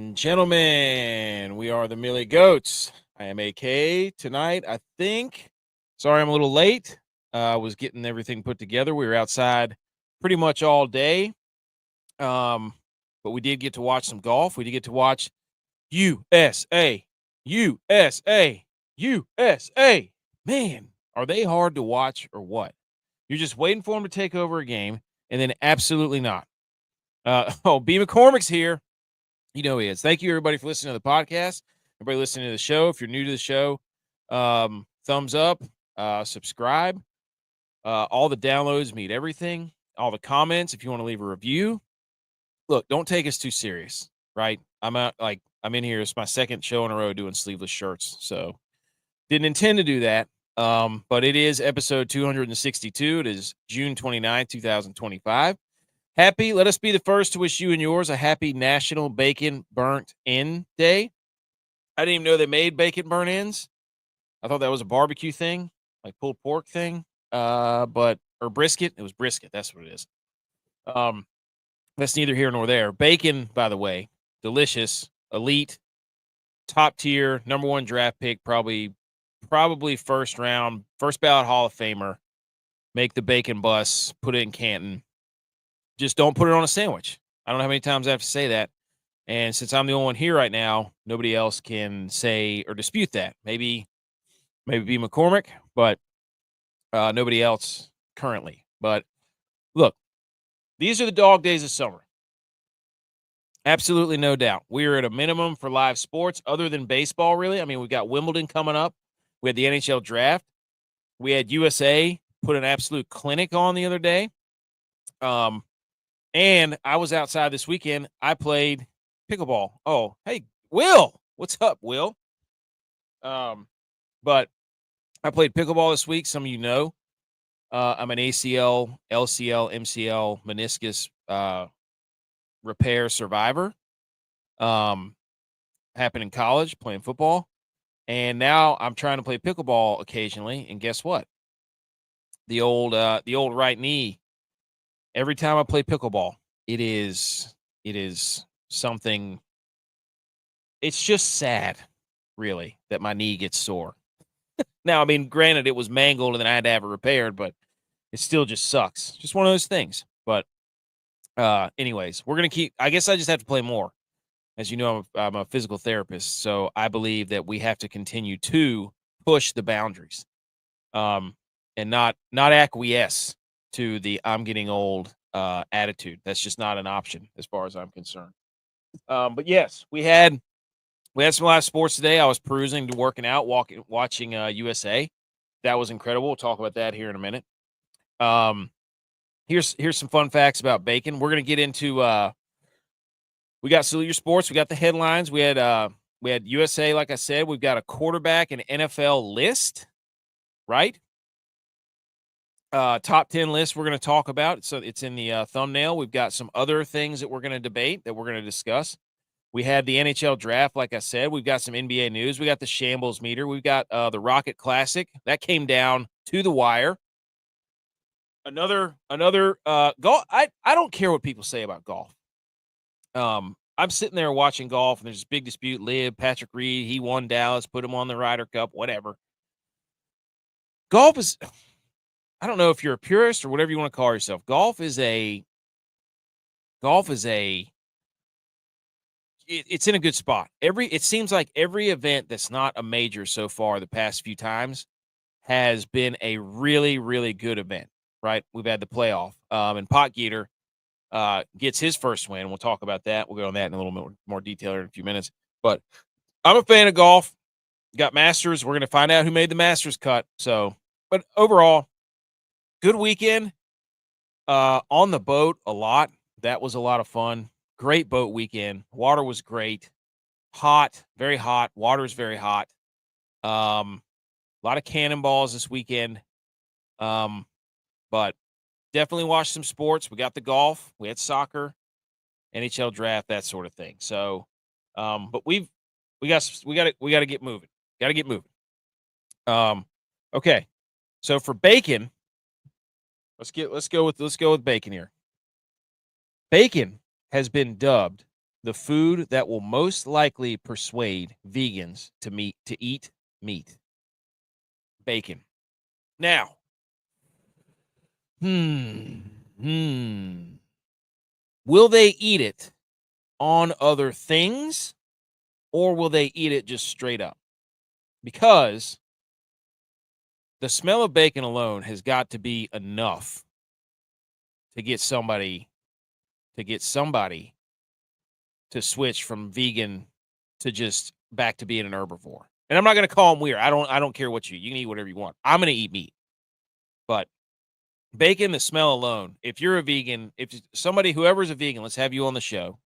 and gentlemen, we are the Millie Goats. I am AK tonight, I think. Sorry I'm a little late. I was getting everything put together. We were outside pretty much all day. But we did get to watch some golf. We did get to watch USA. USA. USA. Man, are they hard to watch or what? You're just waiting for them to take over a game, and then absolutely not. B. McCormick's here. You know he is. Thank you, everybody, for listening to the podcast. Everybody listening to the show. If you're new to the show, thumbs up, subscribe. All the downloads mean everything. All the comments, if you want to leave a review. Look, don't take us too serious, right? I'm in here. It's my second show in a row doing sleeveless shirts, so didn't intend to do that. But it is episode 262. It is June 29th, 2025. Let us be the first to wish you and yours a happy National Bacon Burnt End Day. I didn't even know they made bacon burnt ends. I thought that was a barbecue thing, like pulled pork thing. Or brisket. It was brisket. That's what it is. That's neither here nor there. Bacon, by the way, delicious, elite, top tier, number one draft pick, probably first round, first ballot Hall of Famer. Make the bacon bus, put it in Canton. Just don't put it on a sandwich. I don't know how many times I have to say that. And since I'm the only one here right now, nobody else can say or dispute that. Maybe B. McCormick, but nobody else currently. But look, these are the dog days of summer. Absolutely no doubt. We're at a minimum for live sports other than baseball, really. I mean, we've got Wimbledon coming up. We had the NHL draft. We had USA put an absolute clinic on the other day. And I was outside this weekend. I played pickleball. Oh, hey, Will. What's up, Will? But I played pickleball this week. Some of you know. I'm an ACL, LCL, MCL, meniscus repair survivor. Happened in college, playing football. And now I'm trying to play pickleball occasionally. And guess what? The old right knee. Every time I play pickleball, it is something. It's just sad, really, that my knee gets sore. Now, I mean, granted, it was mangled and then I had to have it repaired, but it still just sucks. Just one of those things. But anyways, we're going to keep – I guess I just have to play more. As you know, I'm a physical therapist, so I believe that we have to continue to push the boundaries and not acquiesce to the I'm getting old attitude. That's just not an option as far as I'm concerned. But yes, we had some live sports today. I was perusing to working out, watching USA. That was incredible. We'll talk about that here in a minute. Here's some fun facts about bacon. We're gonna get into we got Salute Your Sports. We got the headlines. We had USA, like I said. We've got a quarterback and NFL list, right? Top 10 list we're going to talk about. So it's in the thumbnail. We've got some other things that we're going to debate, that we're going to discuss. We had the NHL draft, like I said. We've got some NBA news. We got the Shambles Meter. We've got the Rocket Classic. That came down to the wire. Another golf. I don't care what people say about golf. I'm sitting there watching golf, and there's this big dispute. Patrick Reed, he won Dallas, put him on the Ryder Cup, whatever. Golf is, I don't know if you're a purist or whatever you want to call yourself. It's in a good spot. It seems like every event that's not a major so far the past few times has been a really, really good event, right? We've had the playoff, and Potgieter gets his first win. We'll talk about that. We'll go on that in a little more detail in a few minutes. But I'm a fan of golf. Got Masters. We're going to find out who made the Masters cut. So, but overall, good weekend. On the boat a lot. That was a lot of fun. Great boat weekend. Water was great. Hot, very hot. Water is very hot. A lot of cannonballs this weekend. But definitely watched some sports. We got the golf. We had soccer, NHL draft, that sort of thing. So, but we got to get moving. Got to get moving. Okay. So for bacon, let's go with bacon here. Bacon has been dubbed the food that will most likely persuade vegans to eat meat. Bacon. Now, will they eat it on other things, or will they eat it just straight up? Because the smell of bacon alone has got to be enough to get somebody to switch from vegan to just back to being an herbivore. And I'm not going to call them weird. I don't care what you can eat whatever you want. I'm going to eat meat. But bacon, the smell alone, if you're a vegan, whoever's a vegan, let's have you on the show.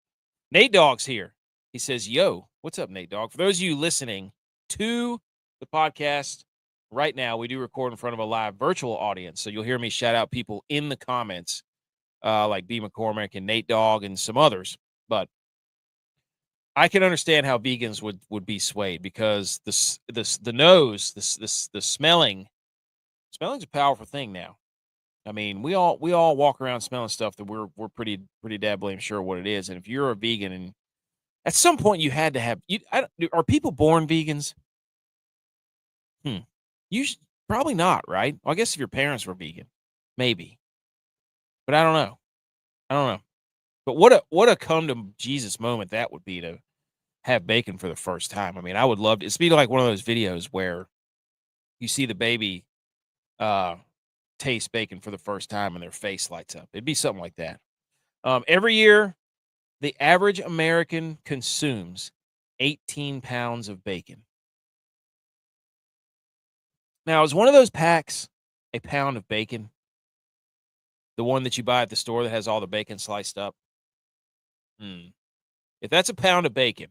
Nate Dogg's here. He says, yo, what's up, Nate Dogg? For those of you listening to the podcast right now, we do record in front of a live virtual audience. So you'll hear me shout out people in the comments, like B. McCormick and Nate Dogg and some others. But I can understand how vegans would be swayed, because the nose, the smelling's a powerful thing now. I mean, we all walk around smelling stuff that we're pretty damn sure what it is. And if you're a vegan, and at some point you had to have, are people born vegans? Probably not, right? Well, I guess if your parents were vegan, maybe, but I don't know. But what a come to Jesus moment that would be, to have bacon for the first time. I mean, I would love to. It's be like one of those videos where you see the baby taste bacon for the first time and their face lights up. It'd be something like that. Every year, the average American consumes 18 pounds of bacon. Now, is one of those packs a pound of bacon? The one that you buy at the store that has all the bacon sliced up? If that's a pound of bacon,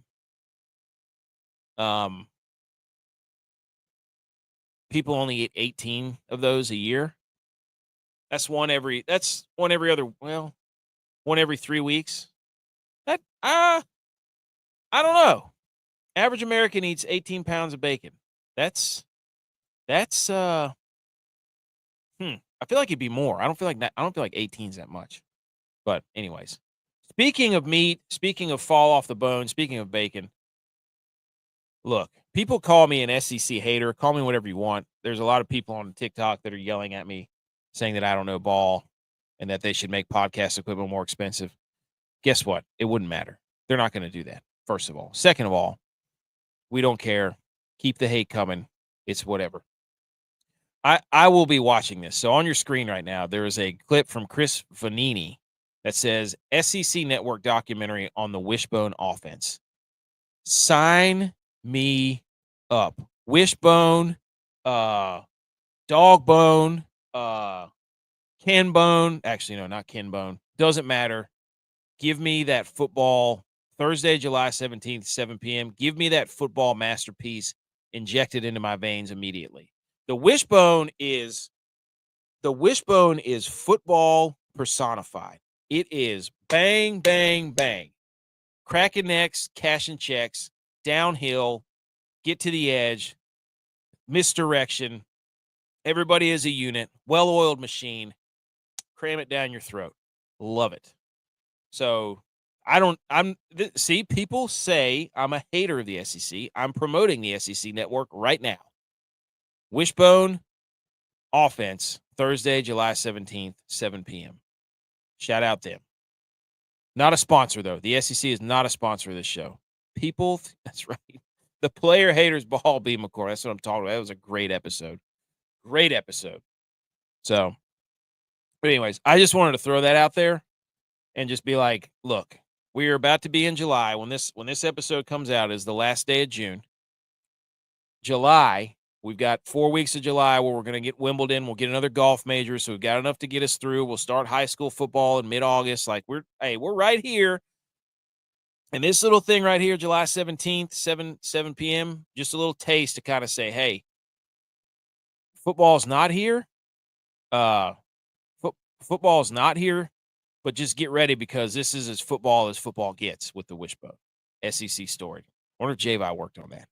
people only eat 18 of those a year. That's one every 3 weeks. That I don't know. Average American eats 18 pounds of bacon. That's I feel like it'd be more. I don't feel like 18 is that much. But anyways, speaking of meat, speaking of fall off the bone, speaking of bacon, look, people call me an SEC hater. Call me whatever you want. There's a lot of people on TikTok that are yelling at me, saying that I don't know ball and that they should make podcast equipment more expensive. Guess what? It wouldn't matter. They're not going to do that, first of all. Second of all, we don't care. Keep the hate coming. It's whatever. I will be watching this. So on your screen right now, there is a clip from Chris Vanini that says SEC Network documentary on the Wishbone offense. Sign me up. Wishbone, Dogbone, Kenbone. Actually, no, not Kenbone. Doesn't matter. Give me that football Thursday, July 17th, 7 p.m. Give me that football masterpiece injected into my veins immediately. The wishbone is football personified. It is bang, bang, bang. Cracking necks, cashing checks, downhill, get to the edge, misdirection. Everybody is a unit, well-oiled machine. Cram it down your throat. Love it. So see, people say I'm a hater of the SEC. I'm promoting the SEC Network right now. Wishbone offense, Thursday, July 17th, 7 p.m. Shout out them. Not a sponsor, though. The SEC is not a sponsor of this show. People, that's right. The player haters ball, B. McCord. That's what I'm talking about. That was a great episode. Great episode. So, but anyways, I just wanted to throw that out there and just be like, look, we are about to be in July. When this episode comes out is the last day of June. July, we've got 4 weeks of July where we're going to get Wimbledon. We'll get another golf major. So we've got enough to get us through. We'll start high school football in mid-August. Like we're right here. And this little thing right here, July 17th, 7 p.m., just a little taste to kind of say, hey, football's not here. Football's not here, but just get ready because this is as football gets with the Wishbone. SEC story. I wonder if J.U.Y.S worked on that.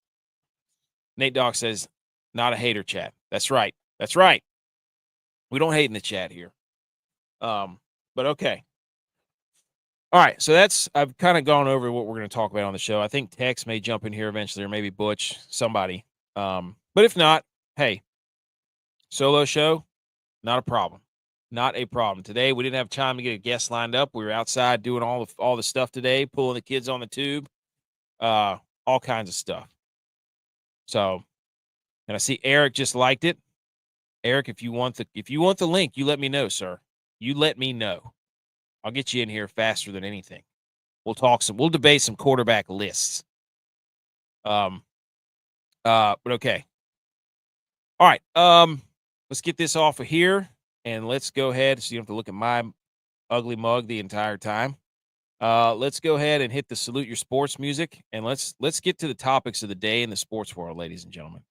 Nate Dogg says, not a hater chat. That's right. That's right. We don't hate in the chat here. But okay. All right, so I've kind of gone over what we're going to talk about on the show. I think Tex may jump in here eventually, or maybe Butch, somebody. But if not, hey, solo show, not a problem. Not a problem. Today we didn't have time to get a guest lined up. We were outside doing all the stuff today, pulling the kids on the tube, all kinds of stuff. So, and I see Eric just liked it. Eric, if you want the link, you let me know, sir. You let me know. I'll get you in here faster than anything. We'll debate some quarterback lists. But okay. All right. Let's get this off of here and let's go ahead. So you don't have to look at my ugly mug the entire time. Let's go ahead and hit the salute your sports music, and let's get to the topics of the day in the sports world, ladies and gentlemen.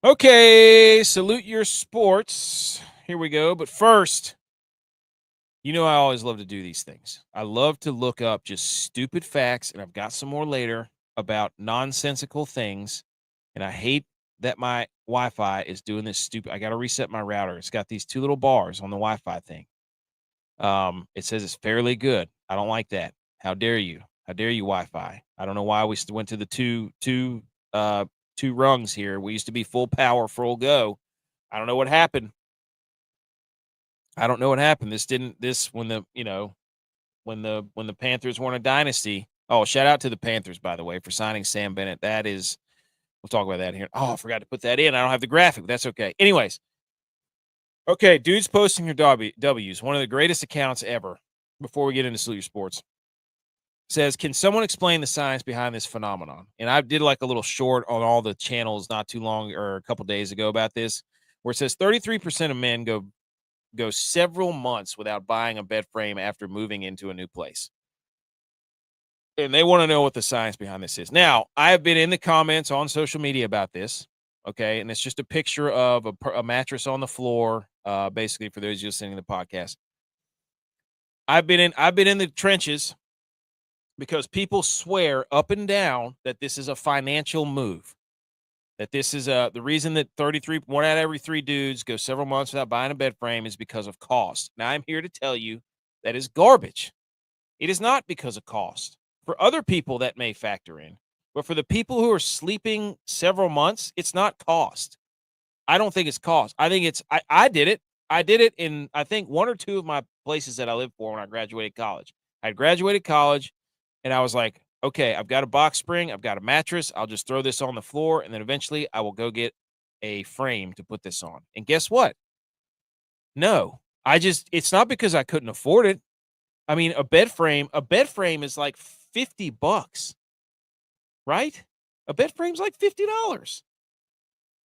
Okay, salute your sports. Here we go. But first, you know I always love to do these things. I love to look up just stupid facts, and I've got some more later about nonsensical things. And I hate that my Wi-Fi is doing this stupid. I got to reset my router. It's got these two little bars on the Wi-Fi thing. It says it's fairly good. I don't like that. How dare you? How dare you, Wi-Fi? I don't know why we went to the two rungs here. We used to be full power, full go. I don't know what happened. When the Panthers weren't a dynasty. Oh, shout out to the Panthers, by the way, for signing Sam Bennett. We'll talk about that here. Oh, I forgot to put that in. I don't have the graphic. That's okay. Anyways. Okay, dudes posting your W's. One of the greatest accounts ever. Before we get into Salute Your Sports. Says, can someone explain the science behind this phenomenon? And I did like a little short on all the channels not too long or a couple days ago about this, where it says 33% of men go several months without buying a bed frame after moving into a new place. And they want to know what the science behind this is. Now, I have been in the comments on social media about this. Okay. And it's just a picture of a mattress on the floor. Basically, for those of you listening to the podcast, I've been in the trenches because people swear up and down that this is a financial move. That this is the reason that 1 out of every 3 dudes go several months without buying a bed frame is because of cost. Now, I'm here to tell you that is garbage. It is not because of cost. For other people, that may factor in. But for the people who are sleeping several months, it's not cost. I don't think it's cost. I think it's I did it. I did it in, I think, 1 or 2 of my places that I lived for when I graduated college. I graduated college, and I was like, okay, I've got a box spring. I've got a mattress. I'll just throw this on the floor, and then eventually I will go get a frame to put this on. And guess what? No. It's not because I couldn't afford it. I mean, a bed frame is like $50, right? A bed frame's like $50.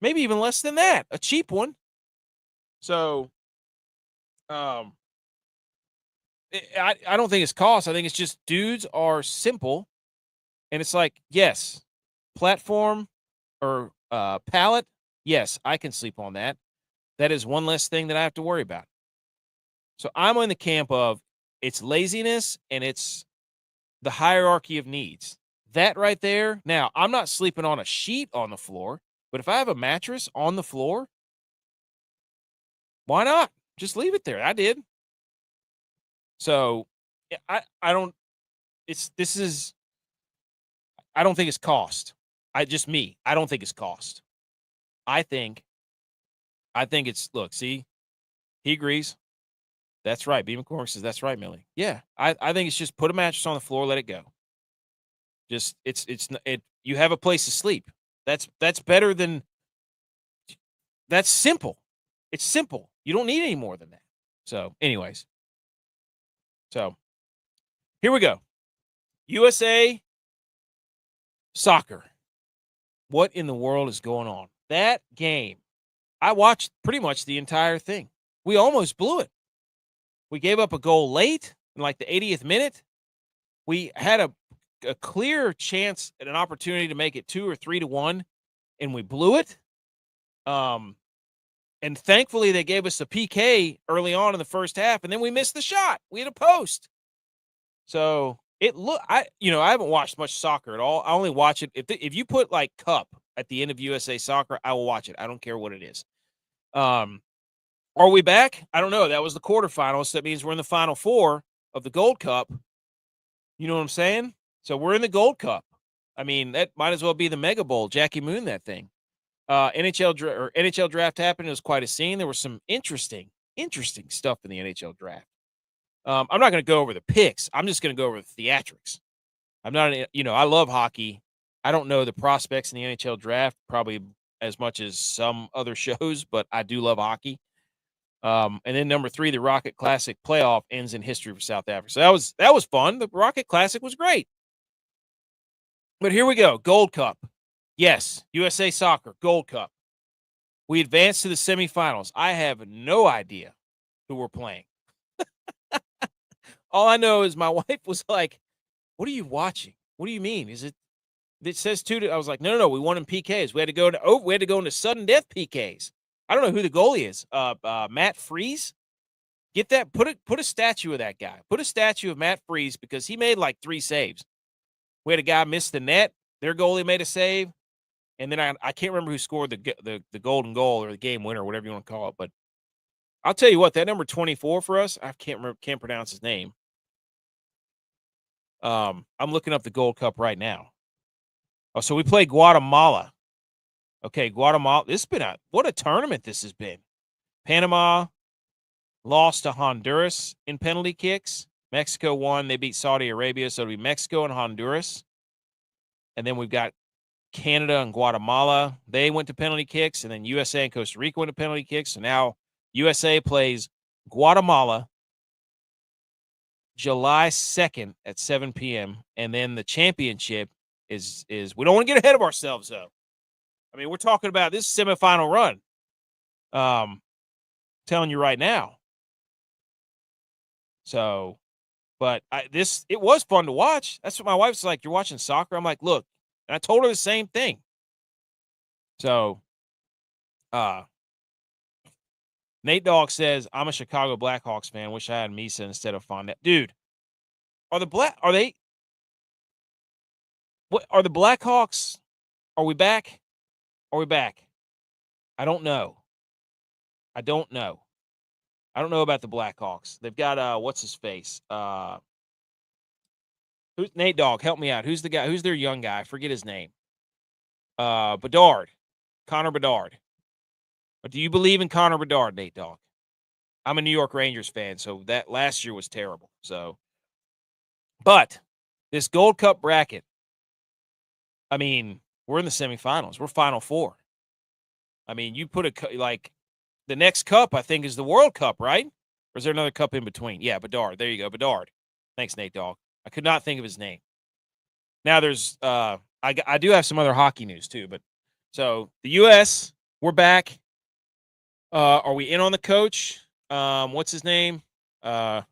Maybe even less than that, a cheap one. So, I don't think it's cost. I think it's just dudes are simple, and it's like, yes, platform or pallet, yes, I can sleep on that. That is one less thing that I have to worry about. So I'm in the camp of it's laziness and it's the hierarchy of needs. That right there. Now, I'm not sleeping on a sheet on the floor, but if I have a mattress on the floor, why not? Just leave it there. I did. So I don't think it's cost. I don't think it's cost. I think it's, look, see, he agrees. That's right. B. McCormick says, that's right, Millie. Yeah. I think it's just put a mattress on the floor, let it go. Just, you have a place to sleep. That's better than, that's simple. It's simple. You don't need any more than that. So anyways, so here we go. USA soccer. What in the world is going on? That game, I watched pretty much the entire thing. We almost blew it. We gave up a goal late in like the 80th minute. We had a clear chance at an opportunity to make it 2 or 3-1, and we blew it. And thankfully they gave us a PK early on in the first half, and then we missed the shot. We had a post. So I haven't watched much soccer at all. I only watch it if you put like Cup at the end of USA Soccer, I will watch it. I don't care what it is. Are we back? I don't know. That was the quarterfinals. That means we're in the final four of the Gold Cup. You know what I'm saying? So we're in the Gold Cup. I mean, that might as well be the Mega Bowl. Jackie Moon, that thing. NHL draft happened. It was quite a scene. There was some interesting stuff in the NHL draft. I'm not going to go over the picks. I'm just going to go over the theatrics. I'm not, I love hockey. I don't know the prospects in the NHL draft probably as much as some other shows, but I do love hockey. And then number 3, the Rocket Classic playoff ends in history for South Africa. So that was fun. The Rocket Classic was great. But here we go. Gold Cup. Yes, USA Soccer, Gold Cup. We advanced to the semifinals. I have no idea who we're playing. All I know is my wife was like, "What are you watching? What do you mean? Is it says 2 I was like, "No. We won in PKs. We had to go into sudden death PKs." I don't know who the goalie is. Matt Freese. Get that. Put a statue of that guy. Put a statue of Matt Freese because he made like 3 saves. We had a guy miss the net. Their goalie made a save. And then I can't remember who scored the golden goal or the game winner, whatever you want to call it. But I'll tell you what, that number 24 for us, I can't pronounce his name. I'm looking up the Gold Cup right now. Oh, so we play Guatemala. Okay, Guatemala. What a tournament this has been. Panama lost to Honduras in penalty kicks. Mexico won. They beat Saudi Arabia, so it'll be Mexico and Honduras. And then we've got Canada and Guatemala. They went to penalty kicks, and then USA and Costa Rica went to penalty kicks. So now USA plays Guatemala July 2nd at 7 p.m. And then the championship is we don't want to get ahead of ourselves, though. I mean, we're talking about this semifinal run. Telling you right now. So, but it was fun to watch. That's what my wife's like. You're watching soccer. I'm like, look, and I told her the same thing. So, Nate Dogg says, I'm a Chicago Blackhawks fan. Wish I had Misa instead of Fonda. Dude, are the Blackhawks? Are we back? Are we back? I don't know. I don't know about the Blackhawks. They've got what's his face? Who's Nate Dogg? Help me out. Who's the guy? Who's their young guy? I forget his name. Bedard. Connor Bedard. But do you believe in Connor Bedard, Nate Dogg? I'm a New York Rangers fan, so that last year was terrible. So, but this Gold Cup bracket, I mean, we're in the semifinals. We're Final Four. I mean, you put the next cup, I think, is the World Cup, right? Or is there another cup in between? Yeah, Bedard. There you go, Bedard. Thanks, Nate Dogg. I could not think of his name. Now there's I do have some other hockey news too, but so the U.S. we're back. Are we in on the coach? What's his name? I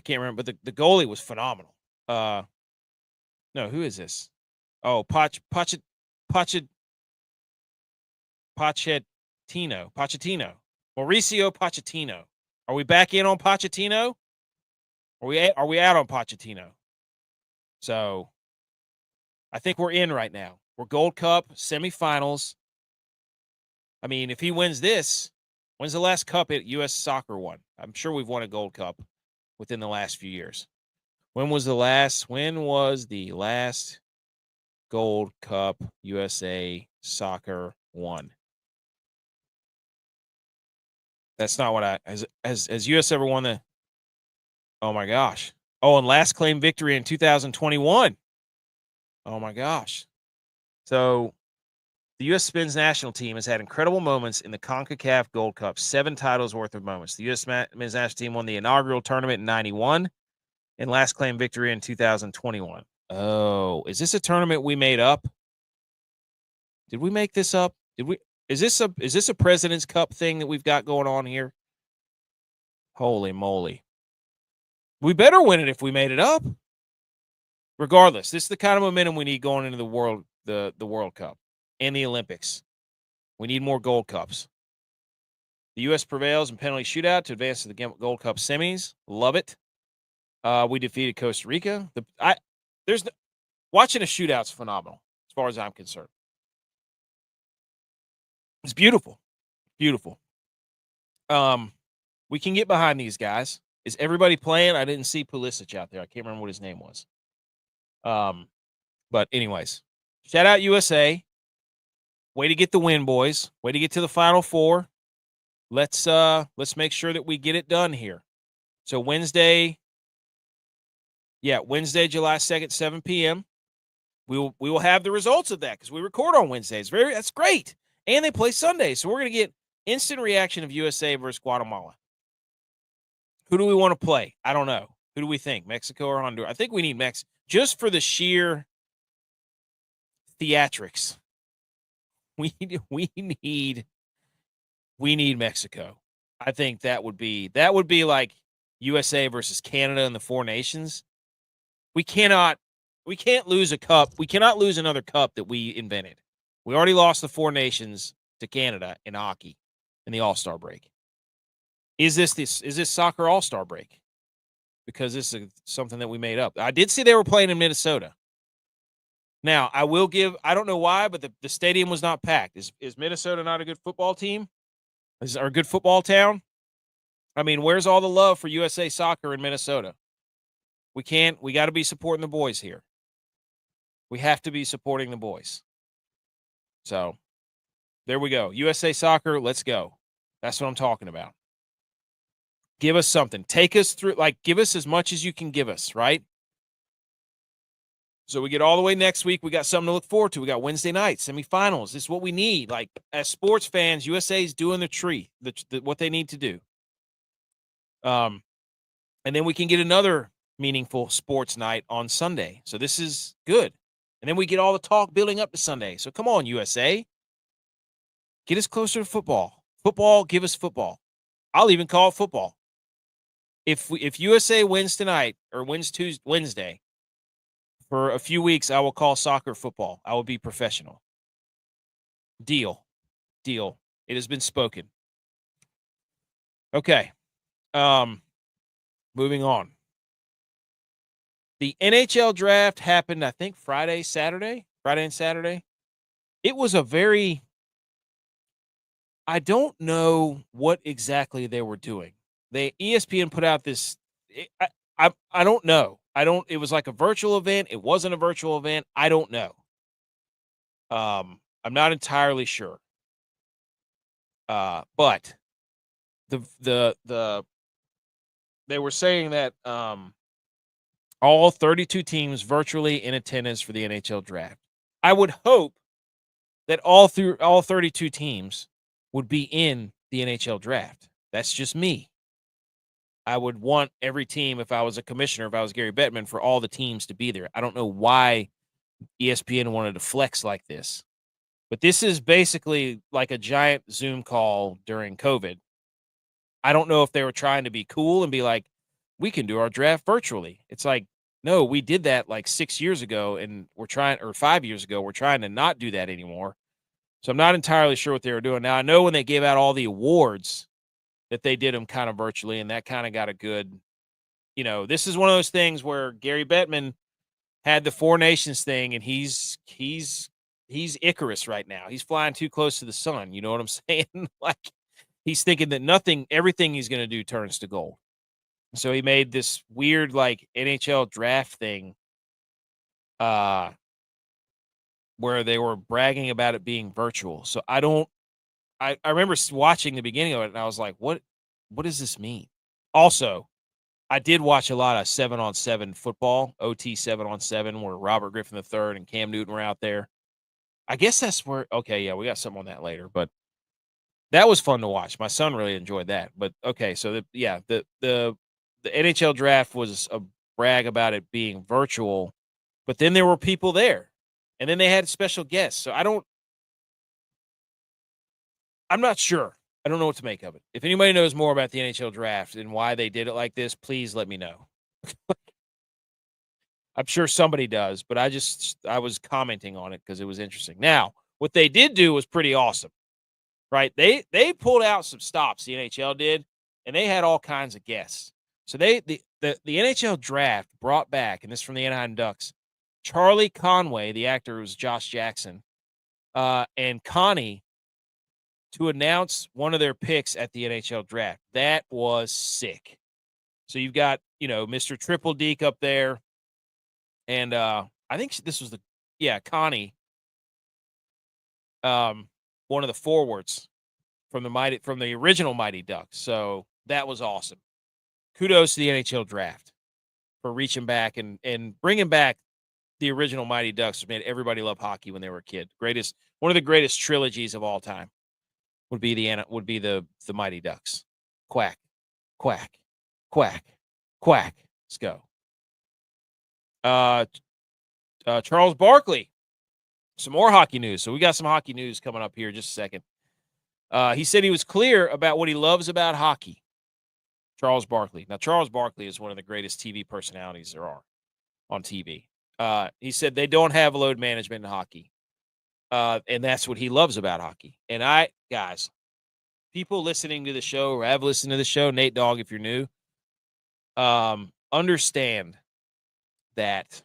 can't remember, but the goalie was phenomenal. No, who is this? Oh, Pochettino. Mauricio Pochettino. Are we back in on Pochettino? Are we out on Pochettino? So I think we're in right now. We're Gold Cup semifinals. I mean, if he wins this, when's the last cup at U.S. Soccer won? I'm sure we've won a Gold Cup within the last few years. When was the last Gold Cup USA Soccer won? That's not what has U.S. ever won the? Oh my gosh! Oh, and last claim victory in 2021. Oh my gosh! So the U.S. men's national team has had incredible moments in the CONCACAF Gold Cup. 7 titles worth of moments. The U.S. men's national team won the inaugural tournament in '91 and last claim victory in 2021. Oh, is this a tournament we made up? Did we make this up? Is this a President's Cup thing that we've got going on here? Holy moly. We better win it if we made it up. Regardless, this is the kind of momentum we need going into the World Cup and the Olympics. We need more Gold Cups. The U.S. prevails in penalty shootout to advance to the Gold Cup semis. Love it. We defeated Costa Rica. Watching a shootout's phenomenal as far as I'm concerned. It's beautiful. Beautiful. We can get behind these guys. Is everybody playing? I didn't see Pulisic out there. I can't remember what his name was. But anyways, shout out USA. Way to get the win, boys. Way to get to the Final Four. Let's make sure that we get it done here. So Wednesday, July 2nd, 7 p.m. We will have the results of that because we record on Wednesdays. That's great. And they play Sunday. So we're going to get instant reaction of USA versus Guatemala. Who do we want to play? I don't know. Who do we think? Mexico or Honduras? I think we need Mexico just for the sheer theatrics. We need Mexico. I think that would be like USA versus Canada in the Four Nations. We can't lose a cup. We cannot lose another cup that we invented. We already lost the Four Nations to Canada in hockey in the All-Star break. Is this soccer All-Star break? Because this is something that we made up. I did see they were playing in Minnesota. Now, I don't know why, but the stadium was not packed. Is Minnesota not a good football team? Is our good football town? I mean, where's all the love for USA soccer in Minnesota? We got to be supporting the boys here. We have to be supporting the boys. So, there we go. USA soccer, let's go. That's what I'm talking about. Give us something. Take us through, give us as much as you can give us, right? So we get all the way next week. We got something to look forward to. We got Wednesday night, semifinals. This is what we need. As sports fans, USA's doing what they need to do. And then we can get another meaningful sports night on Sunday. So this is good. And then we get all the talk building up to Sunday. So come on, USA. Get us closer to football. Football, give us football. I'll even call it football. If USA wins tonight or wins Wednesday, for a few weeks, I will call soccer football. I will be professional. Deal. It has been spoken. Okay. Moving on. The NHL draft happened, I think, Friday and Saturday. It was I don't know what exactly they were doing. ESPN put out this, I don't know. It was like a virtual event. It wasn't a virtual event. I don't know. I'm not entirely sure. But they were saying that all 32 teams virtually in attendance for the NHL draft. I would hope that all 32 teams would be in the NHL draft. That's just me. I would want every team, if I was a commissioner, if I was Gary Bettman, for all the teams to be there. I don't know why ESPN wanted to flex like this. But this is basically like a giant Zoom call during COVID. I don't know if they were trying to be cool and be like, we can do our draft virtually. It's like, no, we did that like 6 years ago, and or 5 years ago. We're trying to not do that anymore. So I'm not entirely sure what they were doing. Now, I know when they gave out all the awards that they did them kind of virtually, and that kind of got a good, this is one of those things where Gary Bettman had the Four Nations thing, and he's Icarus right now. He's flying too close to the sun. You know what I'm saying? He's thinking that everything he's going to do turns to gold. So he made this weird NHL draft thing where they were bragging about it being virtual. So I remember watching the beginning of it, and I was like, what does this mean? Also, I did watch a lot of 7-on-7 football, OT 7-on-7, where Robert Griffin III and Cam Newton were out there. I guess that's where, okay, yeah, we got some on that later, but that was fun to watch. My son really enjoyed that. But okay, so the NHL draft was a brag about it being virtual, but then there were people there, and then they had special guests. So I'm not sure. I don't know what to make of it. If anybody knows more about the NHL draft and why they did it like this, please let me know. I'm sure somebody does, but I was commenting on it because it was interesting. Now, what they did do was pretty awesome, right? They pulled out some stops, the NHL did, and they had all kinds of guests. So the NHL draft brought back, and this is from the Anaheim Ducks, Charlie Conway, the actor who's Josh Jackson, and Connie to announce one of their picks at the NHL draft. That was sick. So you've got, Mr. Triple Deke up there. And I think this was Connie, one of the forwards from the original Mighty Ducks. So that was awesome. Kudos to the NHL draft for reaching back and bringing back the original Mighty Ducks, which made everybody love hockey when they were a kid. One of the greatest trilogies of all time would be the Mighty Ducks. Quack, quack, quack, quack. Let's go. Charles Barkley. Some more hockey news. So we got some hockey news coming up here in just a second. He said he was clear about what he loves about hockey. Charles Barkley. Now, Charles Barkley is one of the greatest TV personalities there are on TV. He said they don't have load management in hockey. And that's what he loves about hockey. And guys, people listening to the show or have listened to the show, Nate Dogg, if you're new, understand that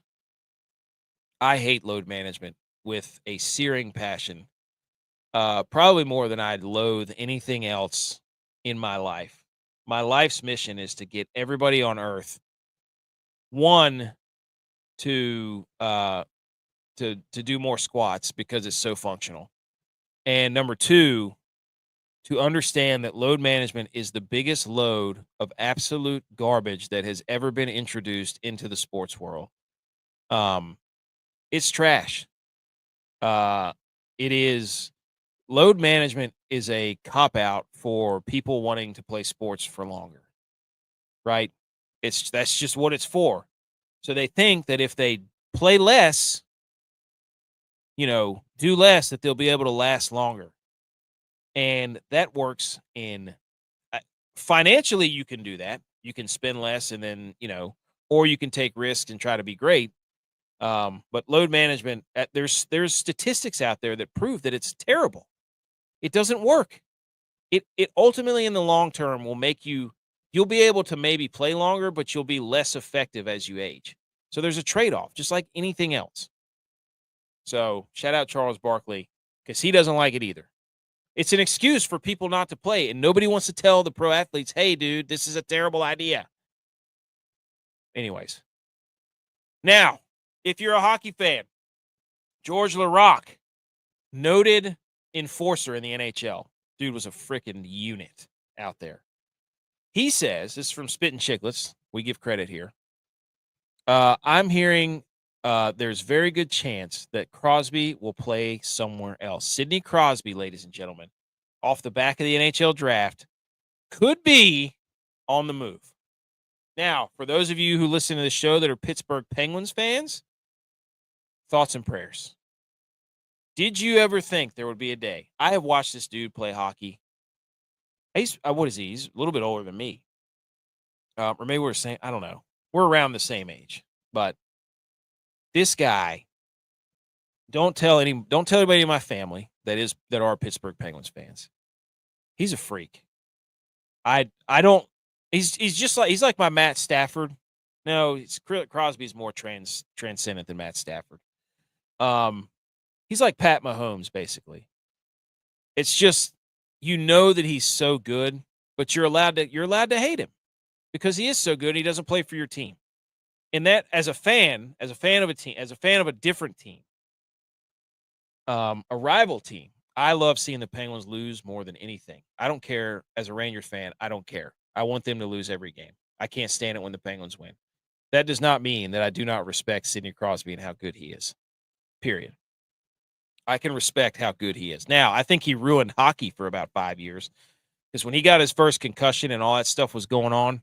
I hate load management with a searing passion, probably more than I'd loathe anything else in my life. My life's mission is to get everybody on Earth, one, to do more squats because it's so functional, and number two, to understand that load management is the biggest load of absolute garbage that has ever been introduced into the sports world. It's trash. It is load management is a cop-out for people wanting to play sports for longer, right? That's just what it's for. So they think that if they play less, do less, that they'll be able to last longer. And that works financially, you can do that. You can spend less and then, or you can take risks and try to be great. But load management, there's statistics out there that prove that it's terrible. It doesn't work. It ultimately in the long term will make you'll be able to maybe play longer, but you'll be less effective as you age. So there's a trade-off, just like anything else. So shout out Charles Barkley, because he doesn't like it either. It's an excuse for people not to play, and nobody wants to tell the pro athletes, hey, dude, this is a terrible idea. Anyways. Now, if you're a hockey fan, George Laraque, noted enforcer in the NHL. Dude was a freaking unit out there. He says, this is from Spittin' Chicklets, we give credit here. I'm hearing there's very good chance that Crosby will play somewhere else. Sidney Crosby, ladies and gentlemen, off the back of the NHL draft, could be on the move. Now, for those of you who listen to the show that are Pittsburgh Penguins fans, thoughts and prayers. Did you ever think there would be a day? I have watched this dude play hockey. What is he? He's a little bit older than me. Or maybe we're saying, I don't know. We're around the same age. But this guy, don't tell anybody in my family that are Pittsburgh Penguins fans. He's a freak. I don't. He's like my Matt Stafford. No, Crosby's more transcendent than Matt Stafford. He's like Pat Mahomes, basically. It's just, that he's so good, but you're allowed to hate him because he is so good and he doesn't play for your team. And that, as a fan of a team, as a fan of a different team, a rival team, I love seeing the Penguins lose more than anything. I don't care. As a Rangers fan, I don't care. I want them to lose every game. I can't stand it when the Penguins win. That does not mean that I do not respect Sidney Crosby and how good he is. Period. I can respect how good he is. Now, I think he ruined hockey for about 5 years because when he got his first concussion and all that stuff was going on,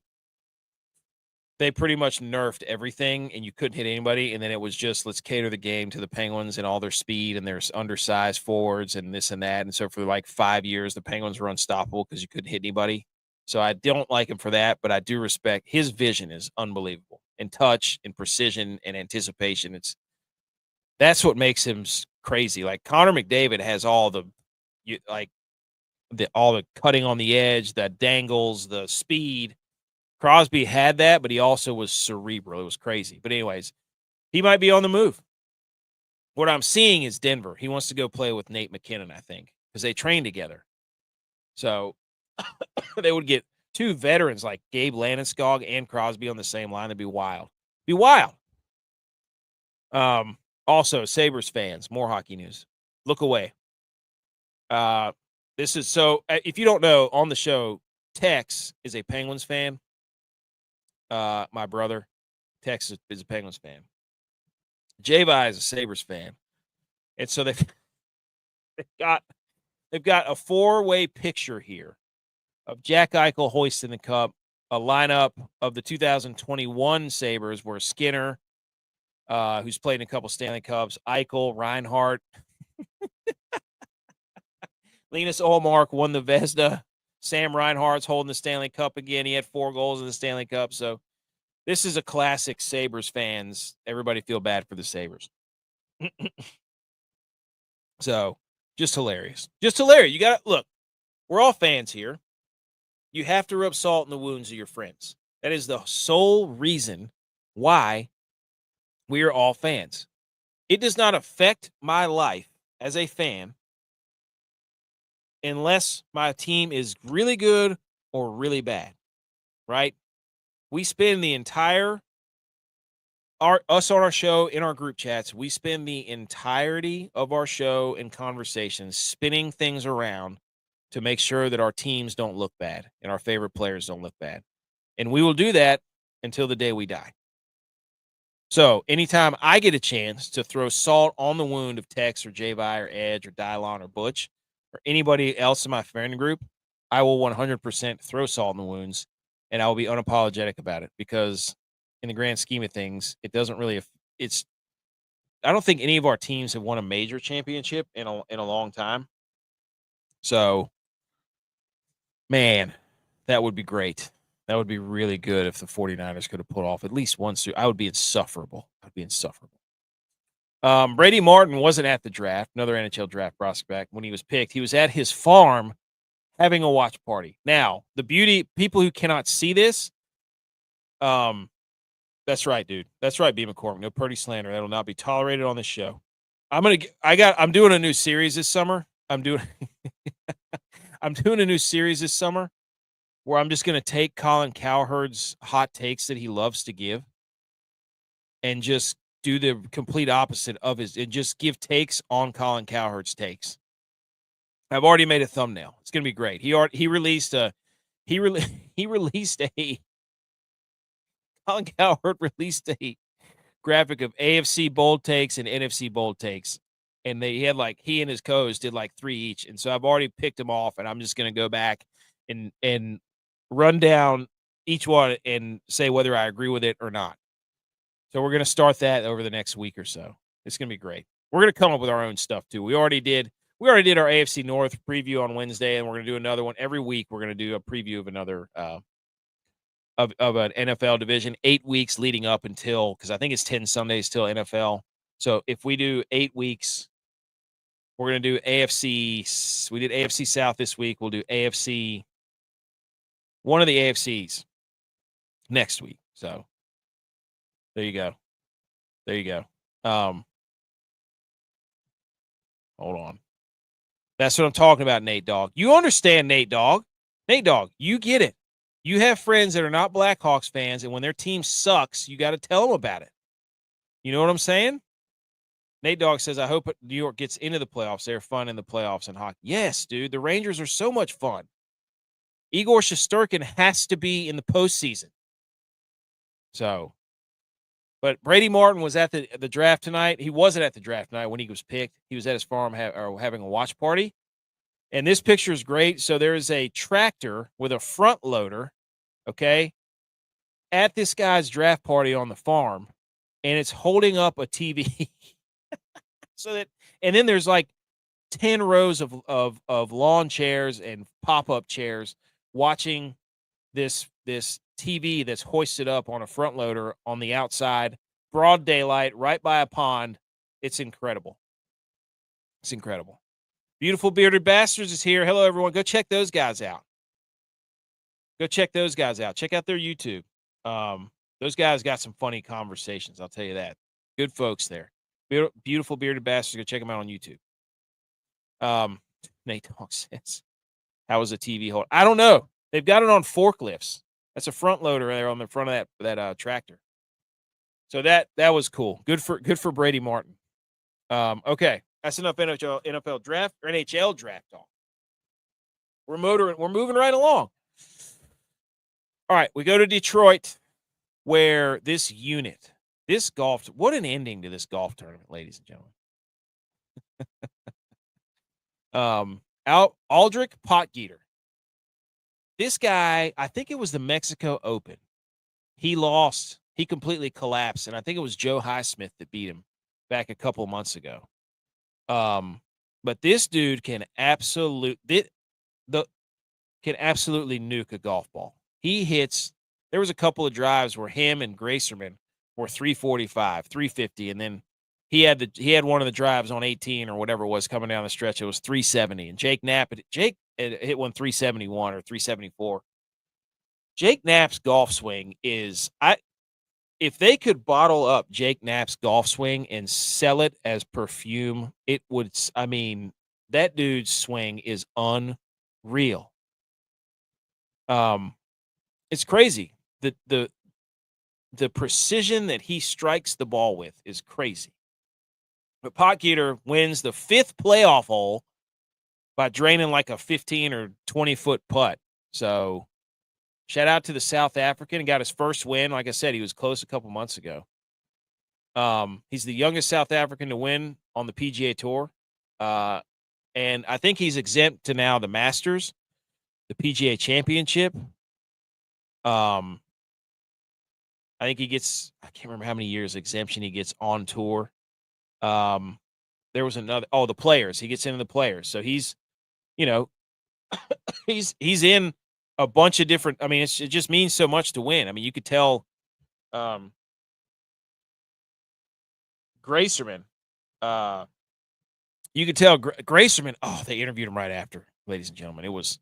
they pretty much nerfed everything and you couldn't hit anybody. And then it was just, let's cater the game to the Penguins and all their speed and their undersized forwards and this and that. And so for like 5 years, the Penguins were unstoppable because you couldn't hit anybody. So I don't like him for that, but I do respect his vision is unbelievable. And touch and precision and anticipation. That's what makes him crazy. Like Connor McDavid has all the cutting on the edge, the dangles, the speed. Crosby had that, but he also was cerebral. It was crazy. But anyways, he might be on the move. What I'm seeing is Denver. He wants to go play with Nate McKinnon, I think, because they train together. So they would get two veterans like Gabe Landeskog and Crosby on the same line. That'd be wild. Be wild. Also, Sabres fans, more hockey news. Look away. This is so. If you don't know, on the show, Tex is a Penguins fan. My brother, Tex is a Penguins fan. G.U.Y.S is a Sabres fan, and so they've got a four-way picture here of Jack Eichel hoisting the cup. A lineup of the 2021 Sabres where Skinner, who's played in a couple Stanley Cups, Eichel, Reinhart, Linus Ullmark won the Vezina. Sam Reinhart's holding the Stanley Cup again. He had 4 goals in the Stanley Cup. So this is a classic Sabres fans. Everybody feel bad for the Sabres. So just hilarious. Just hilarious. You got to look, we're all fans here. You have to rub salt in the wounds of your friends. That is the sole reason why we are all fans. It does not affect my life as a fan unless my team is really good or really bad, right? We spend the entire, us on our show, in our group chats, we spend the entirety of our show and conversations spinning things around to make sure that our teams don't look bad and our favorite players don't look bad. And we will do that until the day we die. So anytime I get a chance to throw salt on the wound of Tex or J-Vi or Edge or Dylon or Butch or anybody else in my friend group, I will 100% throw salt in the wounds, and I will be unapologetic about it because in the grand scheme of things, it doesn't really – I don't think any of our teams have won a major championship in a long time. So, man, that would be great. That would be really good if the 49ers could have pulled off at least one suit. I would be insufferable. I'd be insufferable. Brady Martin wasn't at the draft, another NHL draft prospect. When he was picked, he was at his farm having a watch party. Now, the beauty, people who cannot see this, that's right, dude. That's right, B. McCormick. No Purdy slander. That will not be tolerated on this show. I'm doing a new series this summer. I'm doing a new series this summer where I'm just going to take Colin Cowherd's hot takes that he loves to give and just do the complete opposite of his, and just give takes on Colin Cowherd's takes. I've already made a thumbnail. It's going to be great. He released a Colin Cowherd released a graphic of AFC bold takes and NFC bold takes. And he and his co-host did like 3 each. And so I've already picked them off, and I'm just going to go back and run down each one and say whether I agree with it or not. So we're going to start that over the next week or so. It's going to be great. We're going to come up with our own stuff too. We already did our AFC North preview on Wednesday, and we're going to do another one every week. We're going to do a preview of another of an NFL division, 8 weeks leading up until, because I think it's 10 Sundays till NFL. So if we do 8 weeks, we're going to do AFC. We did AFC South this week. We'll do AFC, one of the AFCs next week. So there you go. Hold on. That's what I'm talking about, Nate Dogg. You understand, Nate Dogg. Nate Dogg, you get it. You have friends that are not Blackhawks fans, and when their team sucks, you got to tell them about it. You know what I'm saying? Nate Dogg says, I hope New York gets into the playoffs. They're fun in the playoffs in hockey. Yes, dude. The Rangers are so much fun. Igor Shesterkin has to be in the postseason. So, but Brady Martin was at the draft tonight. He wasn't at the draft tonight when he was picked. He was at his farm having a watch party. And this picture is great. So there is a tractor with a front loader, okay, at this guy's draft party on the farm, and it's holding up a TV. And then there's like 10 rows of lawn chairs and pop-up chairs watching this TV that's hoisted up on a front loader on the outside, broad daylight, right by a pond. It's incredible. It's incredible. Beautiful Bearded Bastards is here. Hello, everyone. Go check those guys out. Go check those guys out. Check out their YouTube. Those guys got some funny conversations. I'll tell you that. Good folks there. Beautiful bearded bastards. Go check them out on YouTube. Nate Dogg says, "How was the TV hold?" I don't know. They've got it on forklifts. That's a front loader there on the front of that tractor. So that was cool. Good for Brady Martin. Okay, that's enough NFL draft or NHL draft talk. We're moving right along. All right, we go to Detroit, where this golf, what an ending to this golf tournament, ladies and gentlemen. Aldrich Potgieter. This guy, I think it was the Mexico Open. He lost. He completely collapsed, and I think it was Joe Highsmith that beat him back a couple months ago. But this dude can absolutely nuke a golf ball. He hits. There was a couple of drives where him and Gracerman were 345, 350, and then he had one of the drives on 18 or whatever it was coming down the stretch. It was 370, and Jake hit one 371 or 374. Jake Knapp's golf swing is if they could bottle up Jake Knapp's golf swing and sell it as perfume, it would. I mean, that dude's swing is unreal. It's crazy. The precision that he strikes the ball with is crazy. But Potgieter wins the 5th playoff hole by draining like a 15 or 20-foot putt. So shout out to the South African. He got his first win. Like I said, he was close a couple months ago. He's the youngest South African to win on the PGA Tour. And I think he's exempt to now the Masters, the PGA Championship. I think he gets, I can't remember how many years exemption he gets on tour. There was another, the Players. He gets into the Players. So he's, he's in a bunch of different, I mean, it just means so much to win. I mean, you could tell Gracerman, Gracerman, they interviewed him right after, ladies and gentlemen. It was,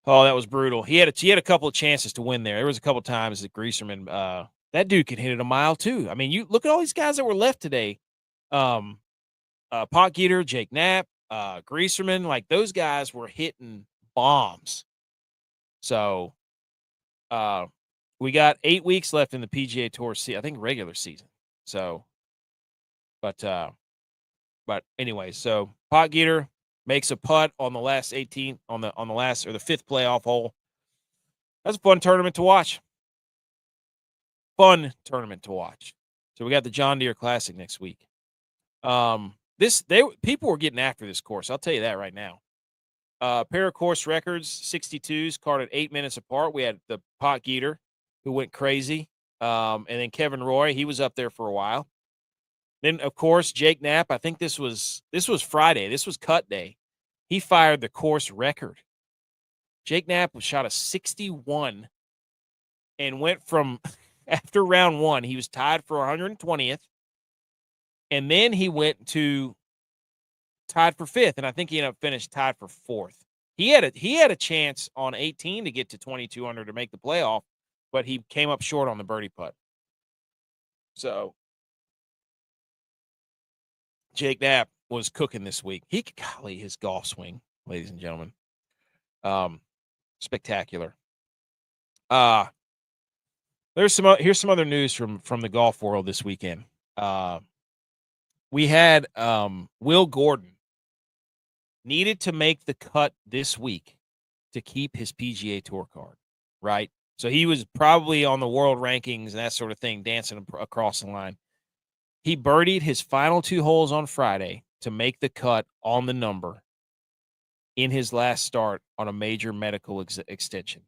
that was brutal. He had a couple of chances to win there. There was a couple of times that Gracerman, that dude can hit it a mile too. I mean, you look at all these guys that were left today. Potgieter, Jake Knapp, Gracerman, like those guys were hitting bombs. So, we got 8 weeks left in the PGA Tour I think regular season. So, but anyway, so Potgieter makes a putt on the last 18 on the last or the 5th playoff hole. That's a fun tournament to watch. So we got the John Deere Classic next week. People were getting after this course. I'll tell you that right now. Pair of course records, 62s, carded 8 minutes apart. We had the Potgieter who went crazy. And then Kevin Roy, he was up there for a while. Then, of course, Jake Knapp, I think this was Friday. This was cut day. He fired the course record. Jake Knapp shot a 61 and went from, after round 1, he was tied for 120th. And then he went to tied for 5th, and I think he ended up finished tied for 4th. He had a chance on 18 to get to 22 under to make the playoff, but he came up short on the birdie putt. So Jake Knapp was cooking this week. Golly, his golf swing, ladies and gentlemen. Spectacular. Here's some other news from the golf world this weekend. We had Will Gordon needed to make the cut this week to keep his PGA Tour card, right? So he was probably on the world rankings and that sort of thing, dancing across the line. He birdied his final 2 holes on Friday to make the cut on the number in his last start on a major medical extension.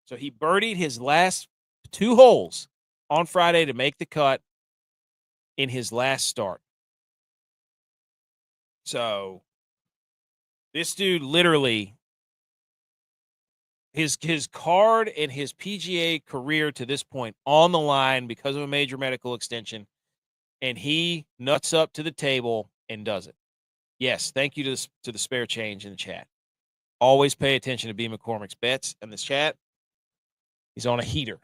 So he birdied his last 2 holes on Friday to make the cut in his last start. So this dude literally, his card and his PGA career to this point on the line because of a major medical extension, and he nuts up to the table and does it. Yes, thank you to the spare change in the chat. Always pay attention to B. McCormick's bets in this chat. He's on a heater.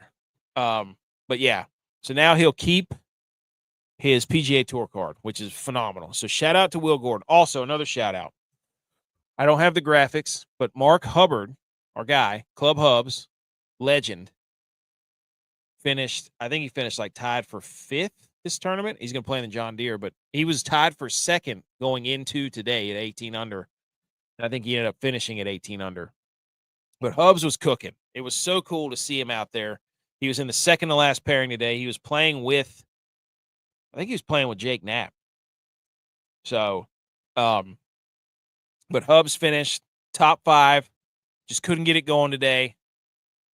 But yeah, so now he'll keep his PGA Tour card, which is phenomenal. So shout out to Will Gordon. Also, another shout out. I don't have the graphics, but Mark Hubbard, our guy, Club Hubs, legend, I think he finished like tied for 5th this tournament. He's going to play in the John Deere, but he was tied for 2nd going into today at 18 under. And I think he ended up finishing at 18 under. But Hubs was cooking. It was so cool to see him out there. He was in the second to last pairing today. He was playing with, I think he was playing with Jake Knapp. So, but Hubs finished top 5. Just couldn't get it going today.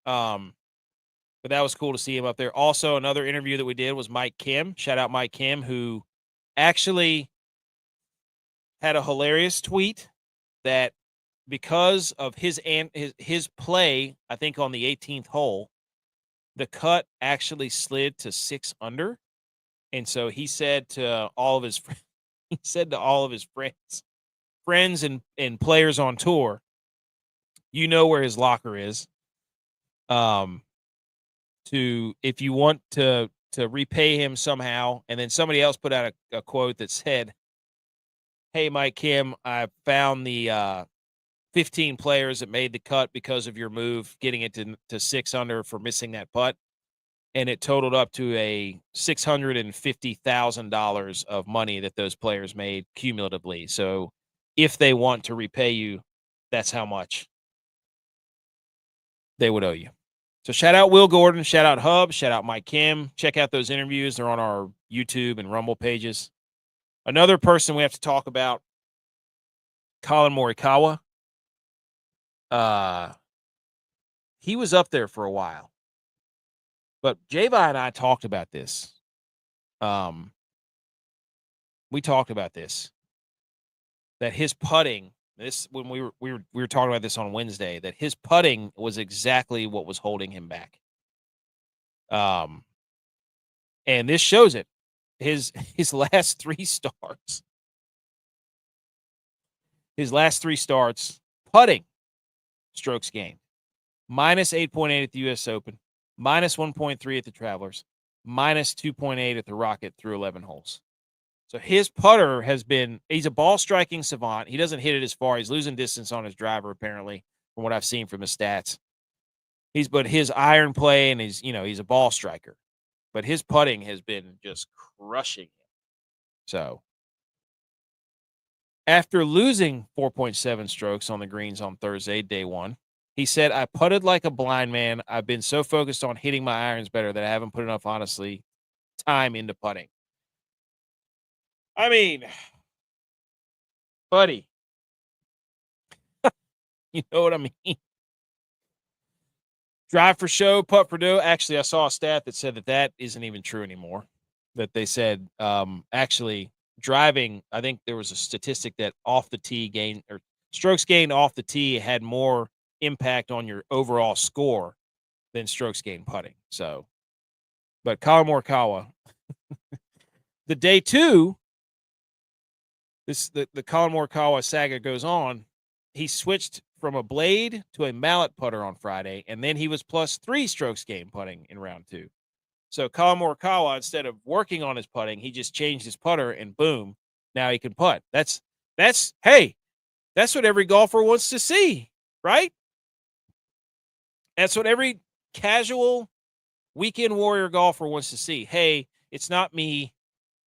But that was cool to see him up there. Also, another interview that we did was Mike Kim. Shout out Mike Kim, who actually had a hilarious tweet that because of his play, I think on the 18th hole, the cut actually slid to 6 under. And so he said to all of his friends and players on tour, you know where his locker is. If you want to repay him somehow. And then somebody else put out a quote that said, "Hey, Mike Kim, I found the 15 players that made the cut because of your move, getting it to 6 under for missing that putt." And it totaled up to a $650,000 of money that those players made cumulatively. So if they want to repay you, that's how much they would owe you. So shout out Will Gordon, shout out Hub, shout out Mike Kim. Check out those interviews. They're on our YouTube and Rumble pages. Another person we have to talk about, Colin Morikawa. He was up there for a while. But J-Vi and I talked about this. We talked about this. That his putting, when we were talking about this on Wednesday, that his putting was exactly what was holding him back. And this shows it. His last 3 starts. His last 3 starts, putting strokes gained. Minus 8.8 at the U.S. Open. Minus 1.3 at the Travelers. Minus 2.8 at the Rocket through 11 holes. So his putter he's a ball striking savant. He doesn't hit it as far. He's losing distance on his driver, apparently, from what I've seen from his stats. But his iron play and he's a ball striker. But his putting has been just crushing him. So after losing 4.7 strokes on the greens on Thursday, day 1, he said, "I putted like a blind man. I've been so focused on hitting my irons better that I haven't put enough, time into putting." I mean, buddy, you know what I mean? Drive for show, putt for dough. Actually, I saw a stat that said that isn't even true anymore. That they said, actually, driving, I think there was a statistic that off the tee gain or strokes gained off the tee had more impact on your overall score than strokes gained putting. So, but Colin Morikawa, the day 2, the Colin Morikawa saga goes on. He switched from a blade to a mallet putter on Friday, and then he was plus 3 strokes gained putting in round 2. So Colin Morikawa, instead of working on his putting, he just changed his putter, and boom, now he can putt. That's what every golfer wants to see, right? That's what every casual weekend warrior golfer wants to see. Hey, it's not me,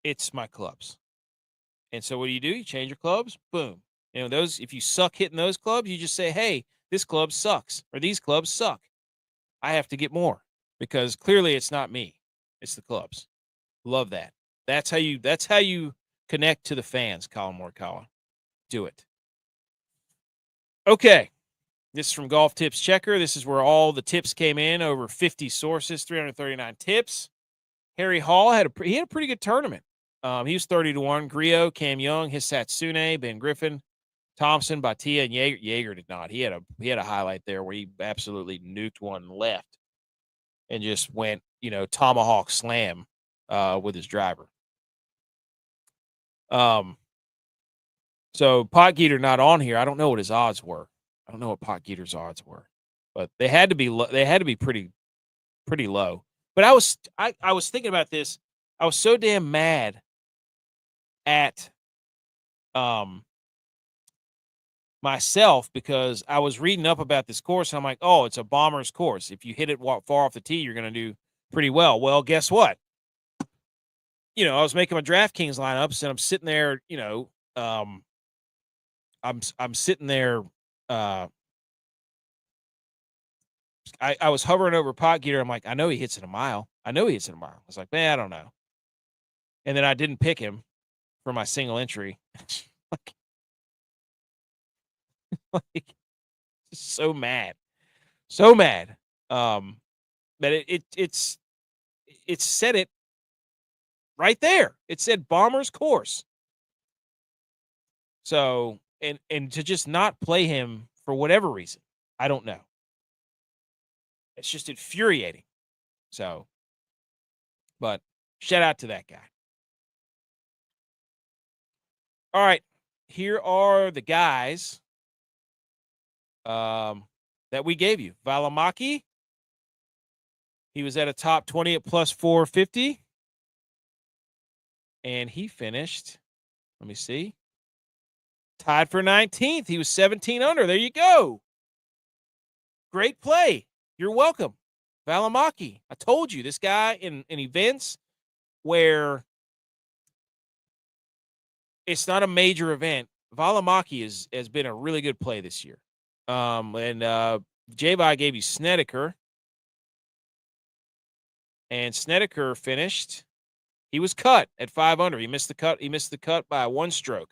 it's my clubs. And so what do? You change your clubs, boom. If you suck hitting those clubs, you just say, hey, this club sucks, or these clubs suck. I have to get more because clearly it's not me. It's the clubs. Love that. That's how you connect to the fans, Colin Morikawa. Do it. Okay. This is from Golf Tips Checker. This is where all the tips came in, over 50 sources, 339 tips. Harry Hall had a pretty good tournament. He was 30-1. Griot, Cam Young, Hisatsune, Ben Griffin, Thompson, Batia, and Jaeger. Jaeger did not. He had a highlight there where he absolutely nuked one left and just went, tomahawk slam with his driver. So Potgeeter not on here. I don't know what his odds were. I don't know what Potgieter's odds were, but they had to be they had to be pretty low. But I was thinking about this. I was so damn mad at myself because I was reading up about this course and I'm like, oh, it's a bomber's course. If you hit it far off the tee, you're going to do pretty well. Well, guess what? You know, I was making my DraftKings lineups and I'm sitting there, you know, I'm sitting there. I was hovering over Potgieter. I'm like, I know he hits it a mile. I was like, man, I don't know. And then I didn't pick him for my single entry. like so mad. But it's said it right there. It said bomber's course. So, and to just not play him for whatever reason, I don't know. It's just infuriating. So, but shout out to that guy. All right, here are the guys that we gave you. Valimaki, he was at a top 20 at plus 450. And he finished, let me see, tied for 19th. He was 17 under. There you go. Great play. You're welcome. Valimaki. I told you, this guy in events where it's not a major event, Valimaki has been a really good play this year. And J.U.Y.S gave you Snedeker. And Snedeker finished. He was cut at 5 under. He missed the cut. He missed the cut by 1 stroke.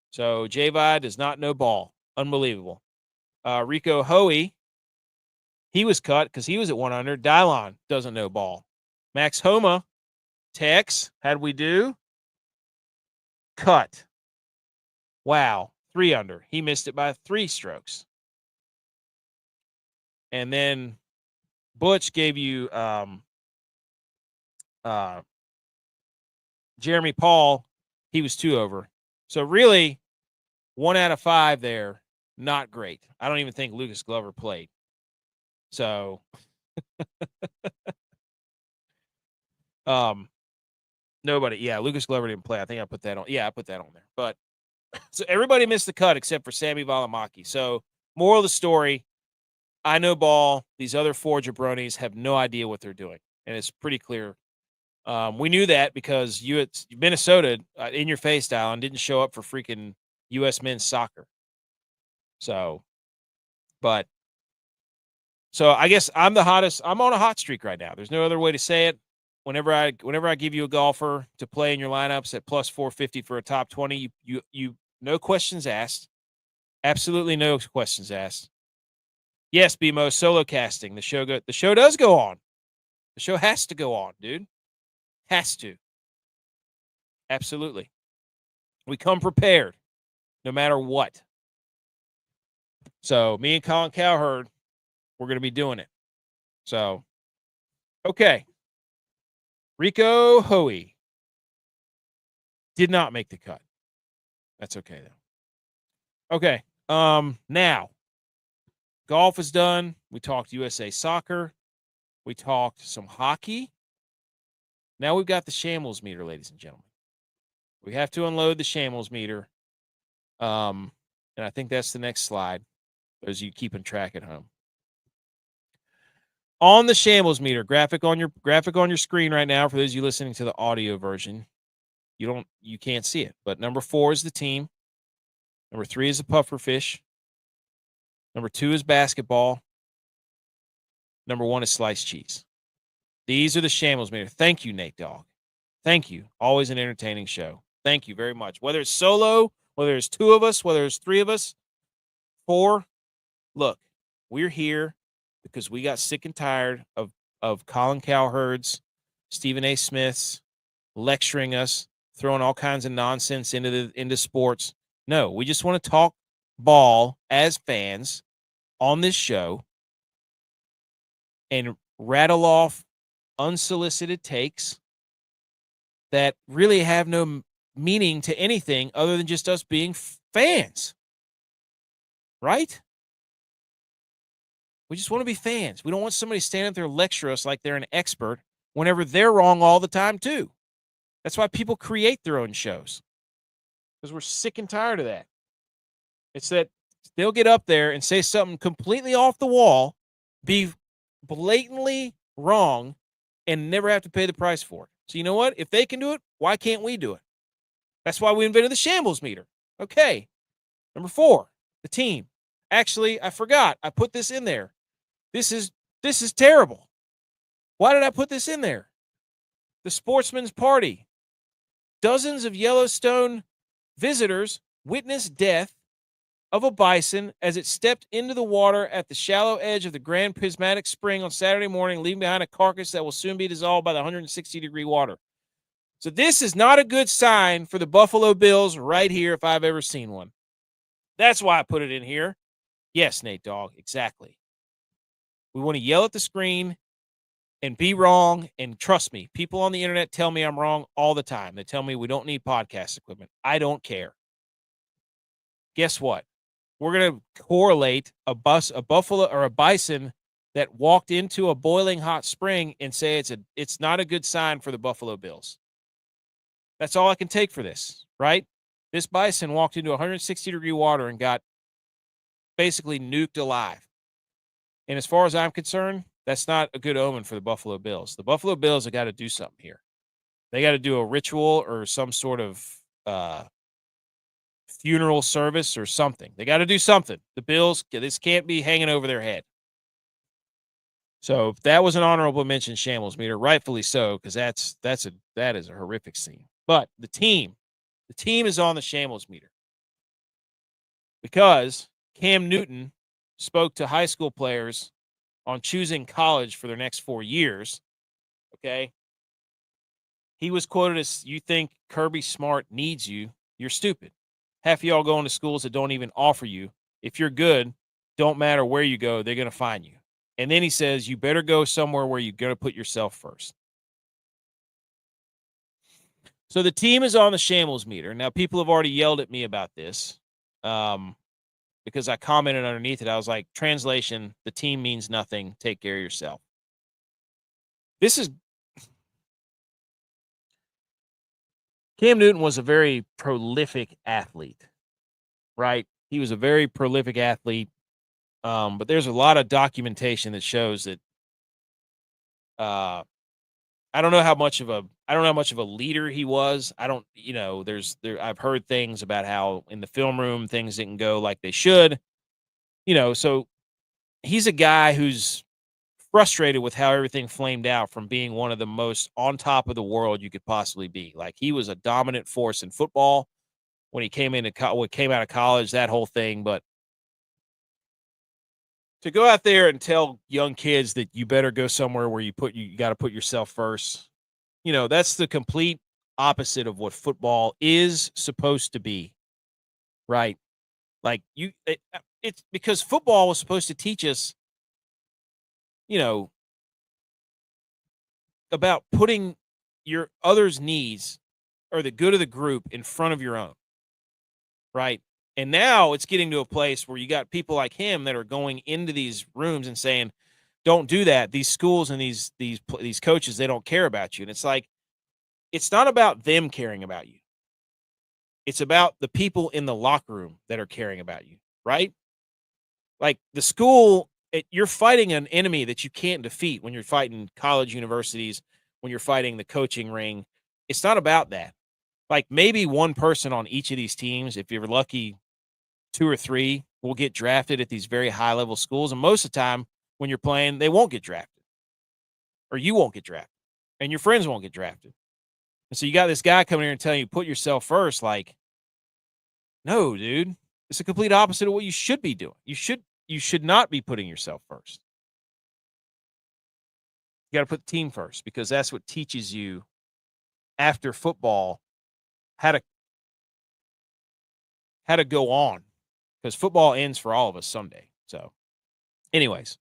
So J.U.Y.S does not know ball. Unbelievable. Rico Hoey, he was cut because he was at 1 under. Dylon doesn't know ball. Max Homa, Tex, how'd we do? Cut. Wow, 3 under. He missed it by 3 strokes. And then Butch gave you Jeremy Paul. He was 2 over. So really, 1 out of 5 there. Not great. I don't even think Lucas Glover played. So, nobody. Yeah, Lucas Glover didn't play. I think I put that on. Yeah, I put that on there. But so everybody missed the cut except for Sammy Valimaki. So, moral of the story, I know ball. These other 4 jabronis have no idea what they're doing, and it's pretty clear. We knew that because Minnesota, in your face, Dallin, didn't show up for freaking U.S. men's soccer. So, so I guess I'm the hottest. I'm on a hot streak right now. There's no other way to say it. Whenever I give you a golfer to play in your lineups at plus 450 for a top 20, you no questions asked. Absolutely no questions asked. Yes, BMO, solo casting. The show does go on. The show has to go on, dude. Has to. Absolutely. We come prepared no matter what. So me and Colin Cowherd, we're going to be doing it. So, okay. Rico Hoey did not make the cut. That's okay, though. Okay. Now, golf is done. We talked USA Soccer. We talked some hockey. Now we've got the Shambles Meter, ladies and gentlemen. We have to unload the Shambles Meter. And I think that's the next slide, as you keeping track at home. On the Shambles Meter, graphic on your screen right now, for those of you listening to the audio version, you can't see it. But number 4 is the team. Number 3 is the pufferfish. Number 2 is basketball. Number 1 is sliced cheese. These are the Shambles Meter. Thank you, Nate Dogg. Thank you. Always an entertaining show. Thank you very much. Whether it's solo, whether it's 2 of us, whether it's 3 of us, 4, look, we're here because we got sick and tired of Colin Cowherd's, Stephen A. Smith's lecturing us, throwing all kinds of nonsense into sports. No, we just want to talk ball as fans on this show and rattle off unsolicited takes that really have no meaning to anything other than just us being fans. Right? We just want to be fans. We don't want somebody standing up there lecture us like they're an expert whenever they're wrong all the time, too. That's why people create their own shows, because we're sick and tired of that. It's that they'll get up there and say something completely off the wall, be blatantly wrong, and never have to pay the price for it. So you know what? If they can do it, why can't we do it? That's why we invented the Shambles Meter. Okay. Number 4, the team. Actually, I forgot. I put this in there. This is terrible. Why did I put this in there? The Sportsman's Party. Dozens of Yellowstone visitors witnessed death of a bison as it stepped into the water at the shallow edge of the Grand Prismatic Spring on Saturday morning, leaving behind a carcass that will soon be dissolved by the 160-degree water. So this is not a good sign for the Buffalo Bills right here if I've ever seen one. That's why I put it in here. Yes, Nate Dogg, exactly. We want to yell at the screen and be wrong, and trust me, people on the internet tell me I'm wrong all the time. They tell me we don't need podcast equipment. I don't care. Guess what? We're going to correlate a buffalo or a bison that walked into a boiling hot spring and say it's not a good sign for the Buffalo Bills. That's all I can take for this, right? This bison walked into 160-degree water and got basically nuked alive. And as far as I'm concerned, that's not a good omen for the Buffalo Bills. The Buffalo Bills have got to do something here. They got to do a ritual or some sort of funeral service or something. They got to do something. The Bills, this can't be hanging over their head. So that was an honorable mention, Shambles Meter, rightfully so, because that is a horrific scene. But the team is on the Shambles Meter because Cam Newton spoke to high school players on choosing college for their next 4 years. Okay. He was quoted as, "You think Kirby Smart needs you? You're stupid. Half of y'all going to schools that don't even offer you. If you're good, don't matter where you go, they're going to find you." And then he says, "You better go somewhere where you're going to put yourself first." So the team is on the Shambles Meter. Now, people have already yelled at me about this because I commented underneath it. I was like, translation, the team means nothing. Take care of yourself. Cam Newton was a very prolific athlete, right? He was a very prolific athlete. But there's a lot of documentation that shows that I don't know how much of a leader he was. I don't, I've heard things about how in the film room things didn't go like they should. So he's a guy who's frustrated with how everything flamed out from being one of the most on top of the world you could possibly be. Like, he was a dominant force in football when he came out of college, that whole thing. But to go out there and tell young kids that you better go somewhere where you got to put yourself first, that's the complete opposite of what football is supposed to be, right? Like, it's because football was supposed to teach us, about putting your others' needs or the good of the group in front of your own, right? And now it's getting to a place where you got people like him that are going into these rooms and saying, "Don't do that." These schools and these coaches, they don't care about you. And it's like, it's not about them caring about you. It's about the people in the locker room that are caring about you, right? Like, the school, you're fighting an enemy that you can't defeat when you're fighting college universities, when you're fighting the coaching ring. It's not about that. Like, maybe one person on each of these teams, if you're lucky, 2 or 3 will get drafted at these very high level schools. And most of the time when you're playing, they won't get drafted, or you won't get drafted, and your friends won't get drafted. And so you got this guy coming here and telling you, put yourself first. Like, no, dude, it's the complete opposite of what you should be doing. You should not be putting yourself first. You got to put the team first, because that's what teaches you after football how to go on, because football ends for all of us someday. So anyways,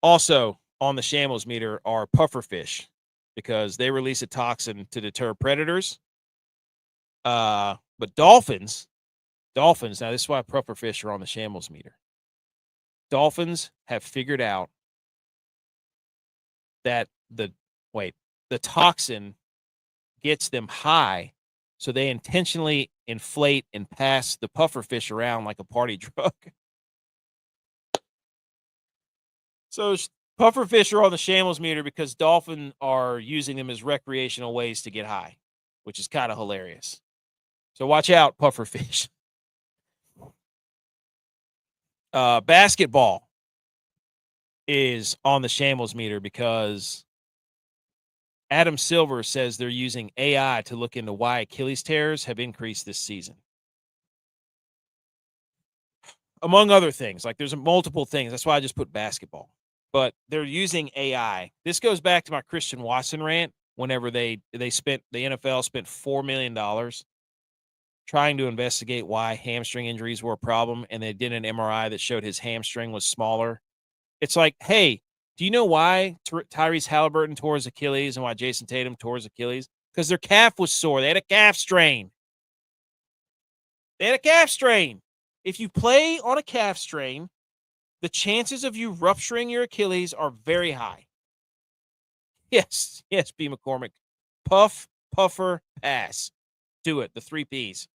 also on the Shambles Meter are pufferfish, because they release a toxin to deter predators. But dolphins, now this is why pufferfish are on the Shambles Meter. Dolphins have figured out that the toxin gets them high, so they intentionally inflate and pass the puffer fish around like a party drug. So puffer fish are on the Shambles meter because dolphins are using them as recreational ways to get high, which is kind of hilarious. So watch out, puffer fish. Basketball is on the Shambles meter because Adam Silver says they're using AI to look into why Achilles tears have increased this season. Among other things, like there's multiple things. That's why I just put basketball. But they're using AI. This goes back to my Christian Watson rant. Whenever the NFL spent $4 million trying to investigate why hamstring injuries were a problem, and they did an MRI that showed his hamstring was smaller. It's like, hey, do you know why Tyrese Halliburton tore his Achilles and why Jason Tatum tore his Achilles? Because their calf was sore. They had a calf strain. If you play on a calf strain, the chances of you rupturing your Achilles are very high. Yes, B. McCormick. Puff, puffer, pass. Do it. The 3 Ps.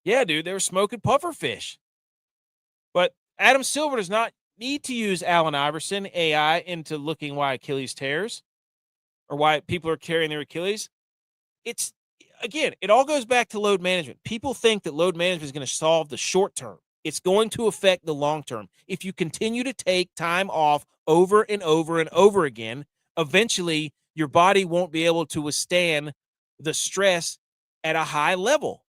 Yeah, dude, they were smoking puffer fish. But Adam Silver does not need to use Allen Iverson AI into looking why Achilles tears or why people are tearing their Achilles. It's, again, it all goes back to load management. People think that load management is going to solve the short term. It's going to affect the long term. If you continue to take time off over and over and over again, eventually your body won't be able to withstand the stress at a high level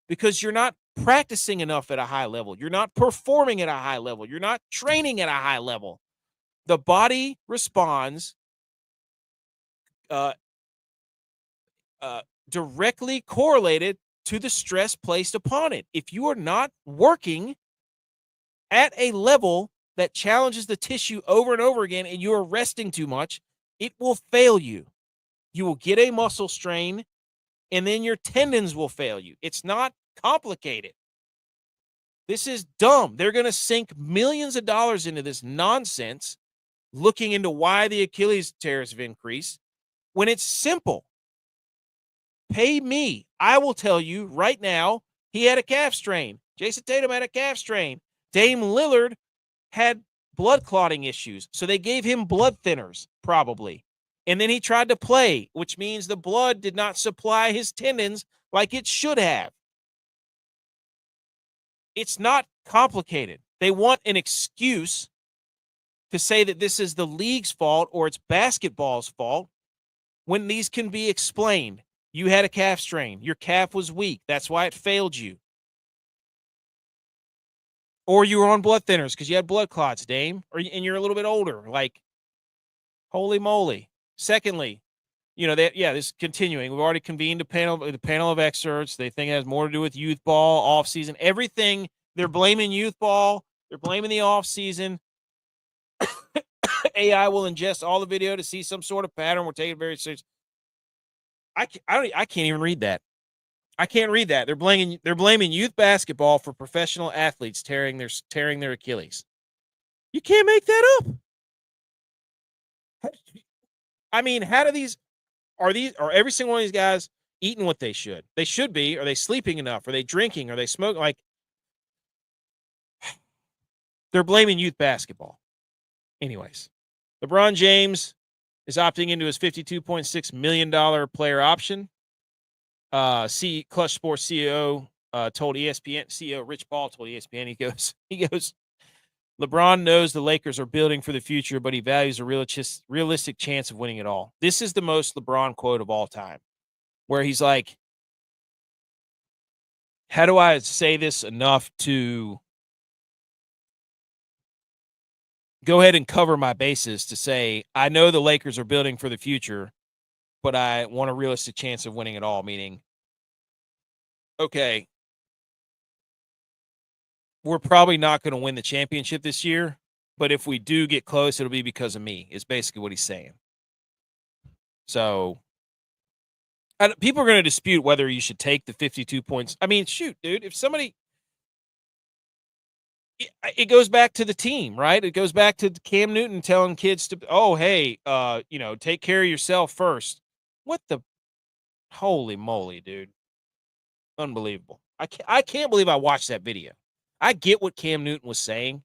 because you're not practicing enough at a high level. You're not performing at a high level. You're not training at a high level. The body responds directly correlated to the stress placed upon it. If you are not working at a level that challenges the tissue over and over again and you are resting too much, it will fail you. You will get a muscle strain and then your tendons will fail you. It's not complicated. This is dumb. They're going to sink millions of dollars into this nonsense looking into why the Achilles tears have increased when it's simple. Pay me. I will tell you right now, he had a calf strain. Jason Tatum had a calf strain. Dame Lillard had blood clotting issues, so they gave him blood thinners, probably. And then he tried to play, which means the blood did not supply his tendons like it should have. It's not complicated. They want an excuse to say that this is the league's fault or it's basketball's fault when these can be explained. You had a calf strain. Your calf was weak. That's why it failed you. Or you were on blood thinners because you had blood clots, Dame, and you're a little bit older. Like, holy moly. Secondly, this is continuing. We've already convened the panel of experts. They think it has more to do with youth ball, offseason, everything. They're blaming youth ball. They're blaming the offseason. AI will ingest all the video to see some sort of pattern. We're taking it very serious. I can't even read that. I can't read that. They're blaming youth basketball for professional athletes tearing their Achilles. You can't make that up. I mean, how do are every single one of these guys eating what they should? They should be. Are they sleeping enough? Are they drinking? Are they smoking? Like, they're blaming youth basketball. Anyways, LeBron James is opting into his $52.6 million player option. Clutch Sports CEO told ESPN, CEO Rich Paul told ESPN, he goes, LeBron knows the Lakers are building for the future, but he values a realistic chance of winning it all. This is the most LeBron quote of all time, where he's like, how do I say this enough to go ahead and cover my bases to say, I know the Lakers are building for the future, but I want a realistic chance of winning it all, meaning, okay, we're probably not going to win the championship this year, but if we do get close, it'll be because of me, is basically what he's saying. So people are going to dispute whether you should take the 52 points. I mean, shoot, dude, if somebody it goes back to the team, right? It goes back to Cam Newton telling kids to, oh, hey, take care of yourself first. What the holy moly, dude. Unbelievable. I can't believe I watched that video. I get what Cam Newton was saying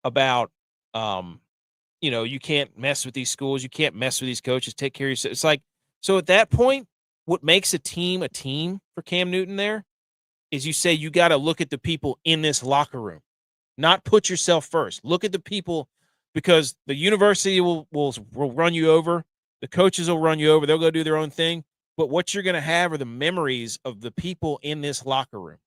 about, you can't mess with these schools. You can't mess with these coaches. Take care of yourself. It's like, so at that point, what makes a team for Cam Newton there is you say you got to look at the people in this locker room, not put yourself first. Look at the people, because the university will run you over. The coaches will run you over. They'll go do their own thing. But what you're going to have are the memories of the people in this locker room,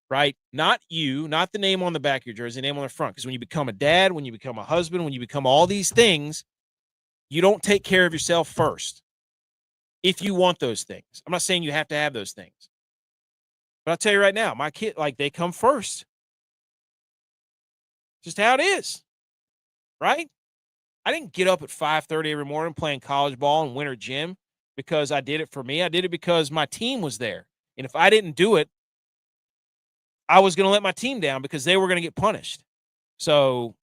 right? Not you, not the name on the back of your jersey, the name on the front. Because when you become a dad, when you become a husband, when you become all these things, you don't take care of yourself first. If you want those things. I'm not saying you have to have those things. But I'll tell you right now, my kid, they come first. Just how it is, right? I didn't get up at 5:30 every morning playing college ball in winter gym because I did it for me. I did it because my team was there. And if I didn't do it, I was going to let my team down because they were going to get punished. So,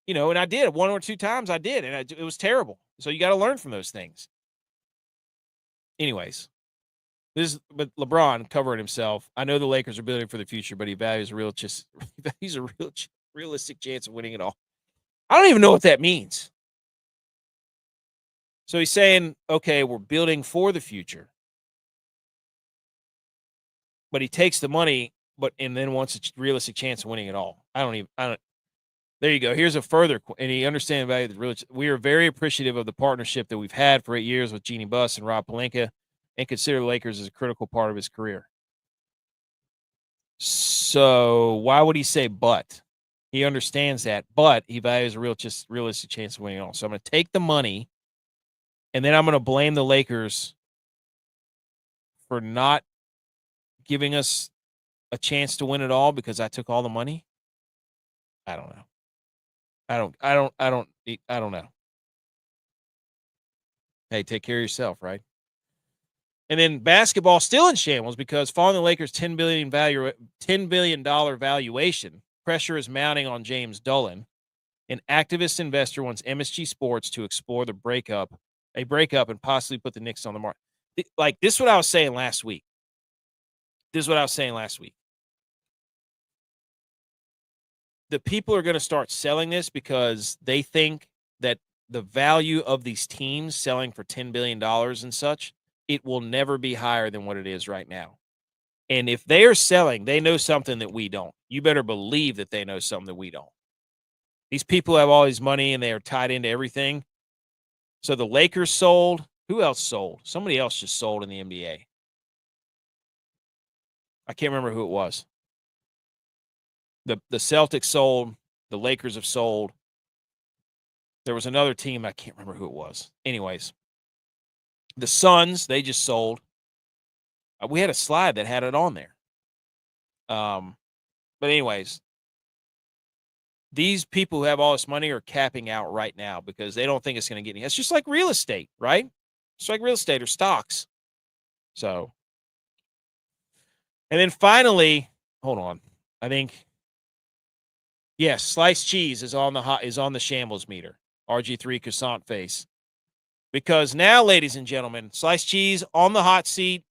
and I did. 1 or 2 times I did, and it was terrible. So you got to learn from those things. Anyways, but LeBron covering himself. I know the Lakers are building for the future, but he values a realistic chance of winning it all. I don't even know what that means. So he's saying, okay, we're building for the future. But he takes the money, and then wants a realistic chance of winning it all. There you go. Here's a further, and he understands the value of the real. We are very appreciative of the partnership that we've had for 8 years with G.U.Y.S and Rob Pelinka, and consider the Lakers as a critical part of his career. So why would he say but? He understands that, but he values a realistic chance of winning it all. So I'm going to take the money, and then I'm going to blame the Lakers for not giving us a chance to win it all because I took all the money. I don't know. I don't know. Hey, take care of yourself, right? And then basketball still in shambles because following the Lakers' $10 billion valuation, pressure is mounting on James Dolan. An activist investor wants MSG Sports to explore a breakup and possibly put the Knicks on the market. This is what I was saying last week. The people are going to start selling this because they think that the value of these teams selling for $10 billion and such, it will never be higher than what it is right now. And if they are selling, they know something that we don't. You better believe that they know something that we don't. These people have all this money and they are tied into everything. So the Lakers sold. Who else sold? Somebody else just sold in the NBA. I can't remember who it was. The Celtics sold. The Lakers have sold. There was another team. I can't remember who it was. Anyways, the Suns, they just sold. We had a slide that had it on there. But anyways, these people who have all this money are capping out right now because they don't think it's going to get any. It's just like real estate, right? It's like real estate or stocks. So, and then finally, hold on. I think, yes, sliced cheese is on the Shambles Meter. RG3 croissant face. Because now, ladies and gentlemen, sliced cheese on the hot seat,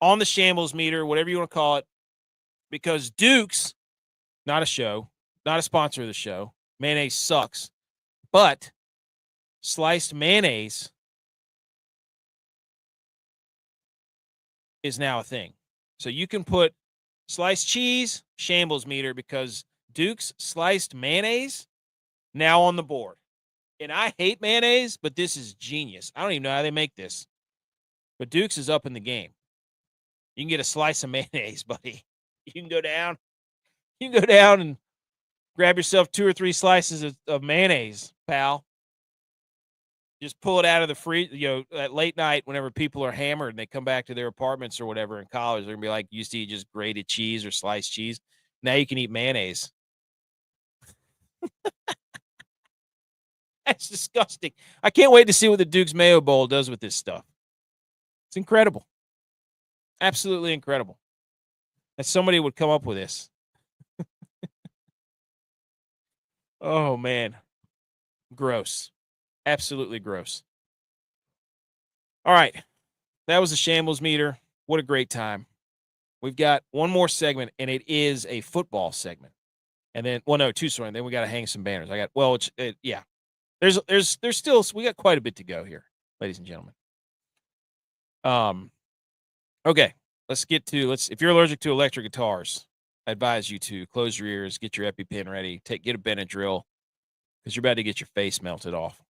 on the Shambles Meter, whatever you want to call it. Because Duke's, not a show, not a sponsor of the show. Mayonnaise sucks. But sliced mayonnaise is now a thing. So you can put sliced cheese, Shambles Meter, because Duke's sliced mayonnaise now on the board. And I hate mayonnaise, but this is genius. I don't even know how they make this. But Duke's is up in the game. You can get a slice of mayonnaise, buddy. You can go down and grab yourself 2 or 3 slices of mayonnaise, pal. Just pull it out of the freezer, at late night whenever people are hammered and they come back to their apartments or whatever in college, they're going to be like, used to eat just grated cheese or sliced cheese. Now you can eat mayonnaise. That's disgusting. I can't wait to see what the Duke's Mayo Bowl does with this stuff. It's incredible. Absolutely incredible that somebody would come up with this. Oh, man. Gross. Absolutely gross. All right. That was the Shambles Meter. What a great time. We've got one more segment, and it is a football segment. And then, well, no, two, sorry. Then we got to hang some banners. Yeah. There's still, we got quite a bit to go here, ladies and gentlemen. Okay. If you're allergic to electric guitars, I advise you to close your ears, get your EpiPen ready, get a Benadryl, because you're about to get your face melted off.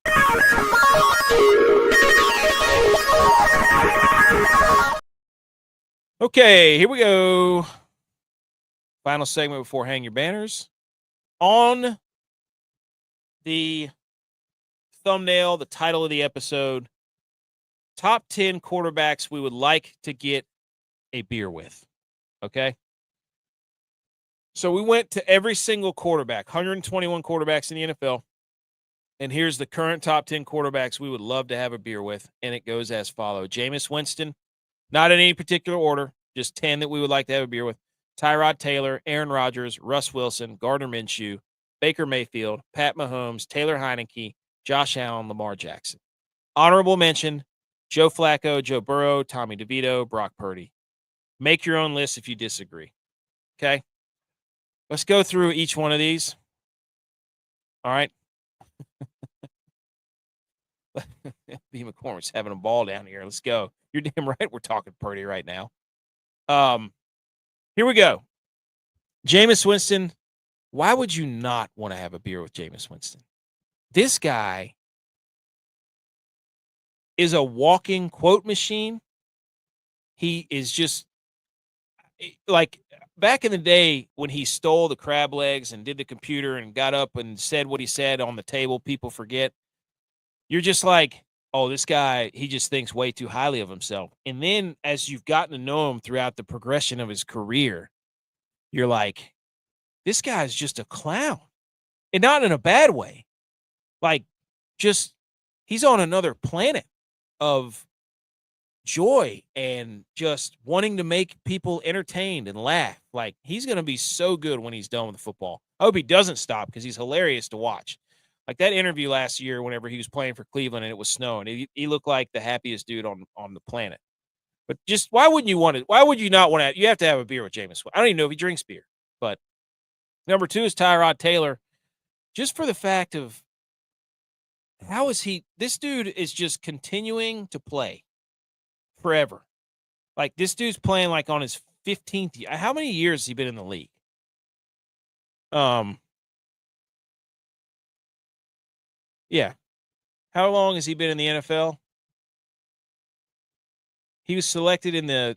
Okay, here we go. Final segment before hang your banners. On the thumbnail, the title of the episode, top 10 quarterbacks we would like to get a beer with. Okay. So we went to every single quarterback, 121 quarterbacks in the NFL. And here's the current top 10 quarterbacks we would love to have a beer with. And it goes as follows. Jameis Winston, not in any particular order, just 10 that we would like to have a beer with. Tyrod Taylor, Aaron Rodgers, Russ Wilson, Gardner Minshew, Baker Mayfield, Pat Mahomes, Taylor Heineke, Josh Allen, Lamar Jackson. Honorable mention, Joe Flacco, Joe Burrow, Tommy DeVito, Brock Purdy. Make your own list if you disagree. Okay? Let's go through each one of these. All right? B. McCormick's having a ball down here. Let's go. You're damn right we're talking Purdy right now. Here we go. Jameis Winston. Why would you not want to have a beer with Jameis Winston? This guy is a walking quote machine. He is just like back in the day when he stole the crab legs and did the computer and got up and said what he said on the table, people forget. You're just like, oh, this guy, he just thinks way too highly of himself. And then as you've gotten to know him throughout the progression of his career, you're like, this guy's just a clown. And not in a bad way. Like, just, he's on another planet of joy and just wanting to make people entertained and laugh. Like, he's going to be so good when he's done with the football. I hope he doesn't stop because he's hilarious to watch. Like that interview last year whenever he was playing for Cleveland and it was snowing, he looked like the happiest dude on the planet. But just why wouldn't you want it? Why would you not want to? You have to have a beer with Jameis. I don't even know if he drinks beer. But number 2 is Tyrod Taylor. Just for the fact of how is he? This dude is just continuing to play forever. Like this dude's playing like on his 15th year. How many years has he been in the league? Yeah. How long has he been in the NFL? He was selected in the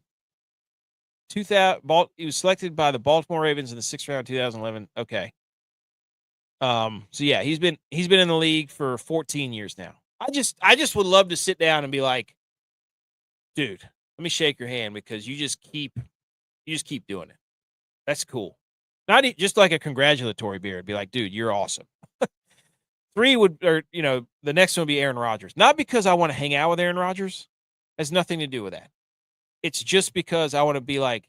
2000. He was selected by the Baltimore Ravens in the 6th round, 2011. Okay. So yeah, he's been in the league for 14 years now. I just would love to sit down and be like, dude, let me shake your hand because you just keep doing it. That's cool. Not just like a congratulatory beer. It'd be like, dude, you're awesome. 3 the next one would be Aaron Rodgers. Not because I want to hang out with Aaron Rodgers. It has nothing to do with that. It's just because I want to be like,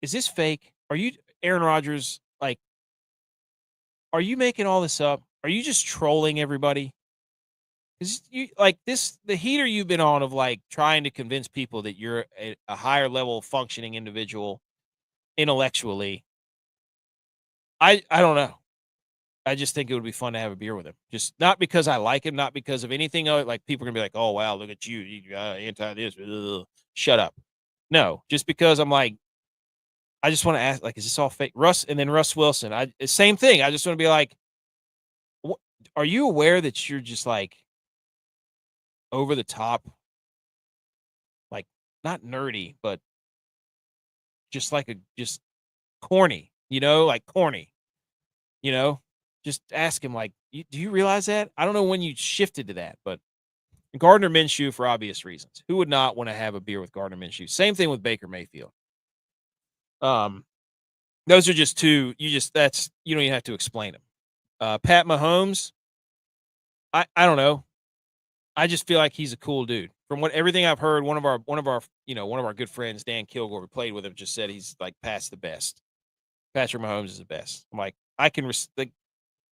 is this fake? Are you Aaron Rodgers? Like, are you making all this up? Are you just trolling everybody? Is you like this the heater you've been on of like trying to convince people that you're a higher level functioning individual intellectually? I don't know. I just think it would be fun to have a beer with him. Just not because I like him, not because of anything. Like people are gonna be like, "Oh wow, look at you, anti this." Ugh. Shut up. No, just because I'm like, I just want to ask, like, is this all fake? Russ Wilson. Same thing. I just want to be like, are you aware that you're just like over the top, like not nerdy, but just like just corny, like corny, just ask him like, do you realize that? I don't know when you shifted to that, but Gardner Minshew for obvious reasons. Who would not want to have a beer with Gardner Minshew? Same thing with Baker Mayfield. Those are just two. You don't even have to explain them. Pat Mahomes. I don't know. I just feel like he's a cool dude. From everything I've heard, one of our good friends, Dan Kilgore, who played with him, just said he's like past the best. Patrick Mahomes is the best. I'm like,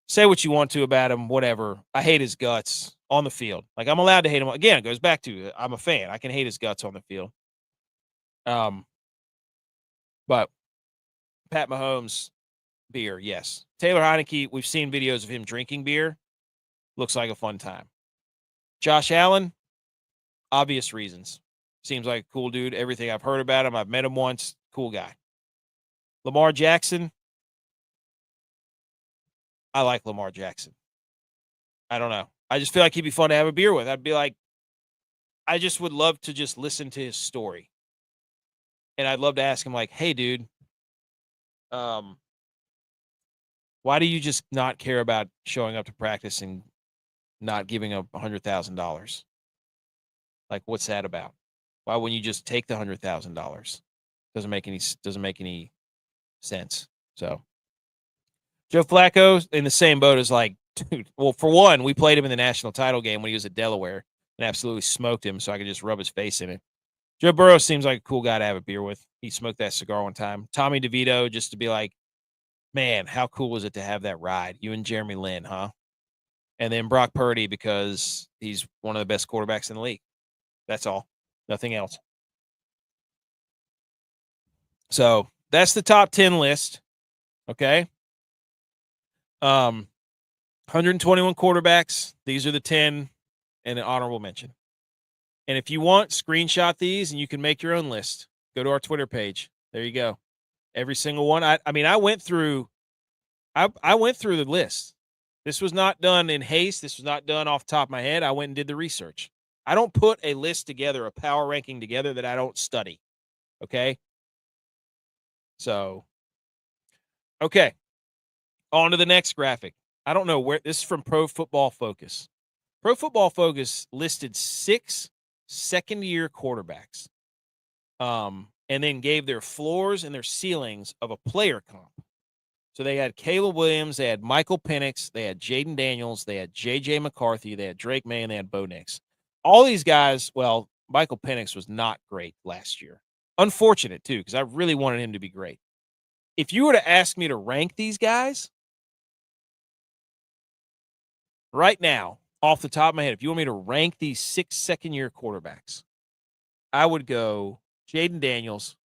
say what you want to about him, whatever. I hate his guts on the field. Like, I'm allowed to hate him. Again, it goes back to I'm a fan. I can hate his guts on the field. But Pat Mahomes, beer, yes. Taylor Heineke, we've seen videos of him drinking beer. Looks like a fun time. Josh Allen, obvious reasons. Seems like a cool dude. Everything I've heard about him, I've met him once. Cool guy. Lamar Jackson, I like Lamar Jackson. I don't know. I just feel like he'd be fun to have a beer with. I'd be like, I just would love to just listen to his story. And I'd love to ask him, like, hey, dude, why do you just not care about showing up to practice and not giving up $100,000? Like, what's that about? Why wouldn't you just take the $100,000? Doesn't make any sense. So Joe Flacco in the same boat as, like, dude. Well, for one, we played him in the national title game when he was at Delaware and absolutely smoked him, so I could just rub his face in it. Joe Burrow seems like a cool guy to have a beer with. He smoked that cigar one time. Tommy DeVito, just to be like, man, how cool was it to have that ride? You and Jeremy Lin, huh? And then Brock Purdy, because he's one of the best quarterbacks in the league. That's all. Nothing else. So that's the top 10 list. Okay. 121 quarterbacks. These are the 10 and an honorable mention. And if you want, screenshot these and you can make your own list. Go to our Twitter page. There you go. Every single one. I mean, I went through the list. This was not done in haste. This was not done off the top of my head. I went and did the research. I don't put a list together, a power ranking together that I don't study. Okay? So, okay. On to the next graphic. I don't know where this is from. Pro Football Focus. Pro Football Focus listed 6 second-year quarterbacks, and then gave their floors and their ceilings of a player comp. So they had Caleb Williams, they had Michael Penix, they had Jaden Daniels, they had J.J. McCarthy, they had Drake May, and they had Bo Nix. All these guys, well, Michael Penix was not great last year. Unfortunate, too, because I really wanted him to be great. If you were to ask me to rank these guys right now, off the top of my head, if you want me to rank these 6 second-year quarterbacks, I would go Jaden Daniels,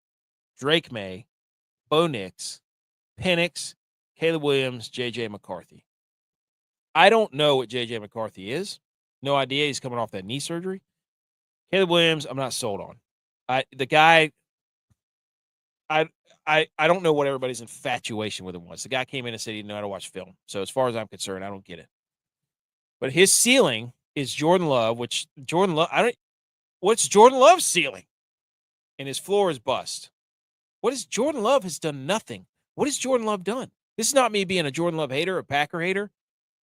Drake May, Bo Nix, Penix, Caleb Williams, J.J. McCarthy. I don't know what J.J. McCarthy is. No idea. He's coming off that knee surgery. Caleb Williams, I'm not sold on. I don't know what everybody's infatuation with him was. The guy came in and said he didn't know how to watch film. So as far as I'm concerned, I don't get it. But his ceiling is Jordan Love, what's Jordan Love's ceiling? And his floor is bust. Jordan Love has done nothing. What has Jordan Love done? This is not me being a Jordan Love hater, a Packer hater.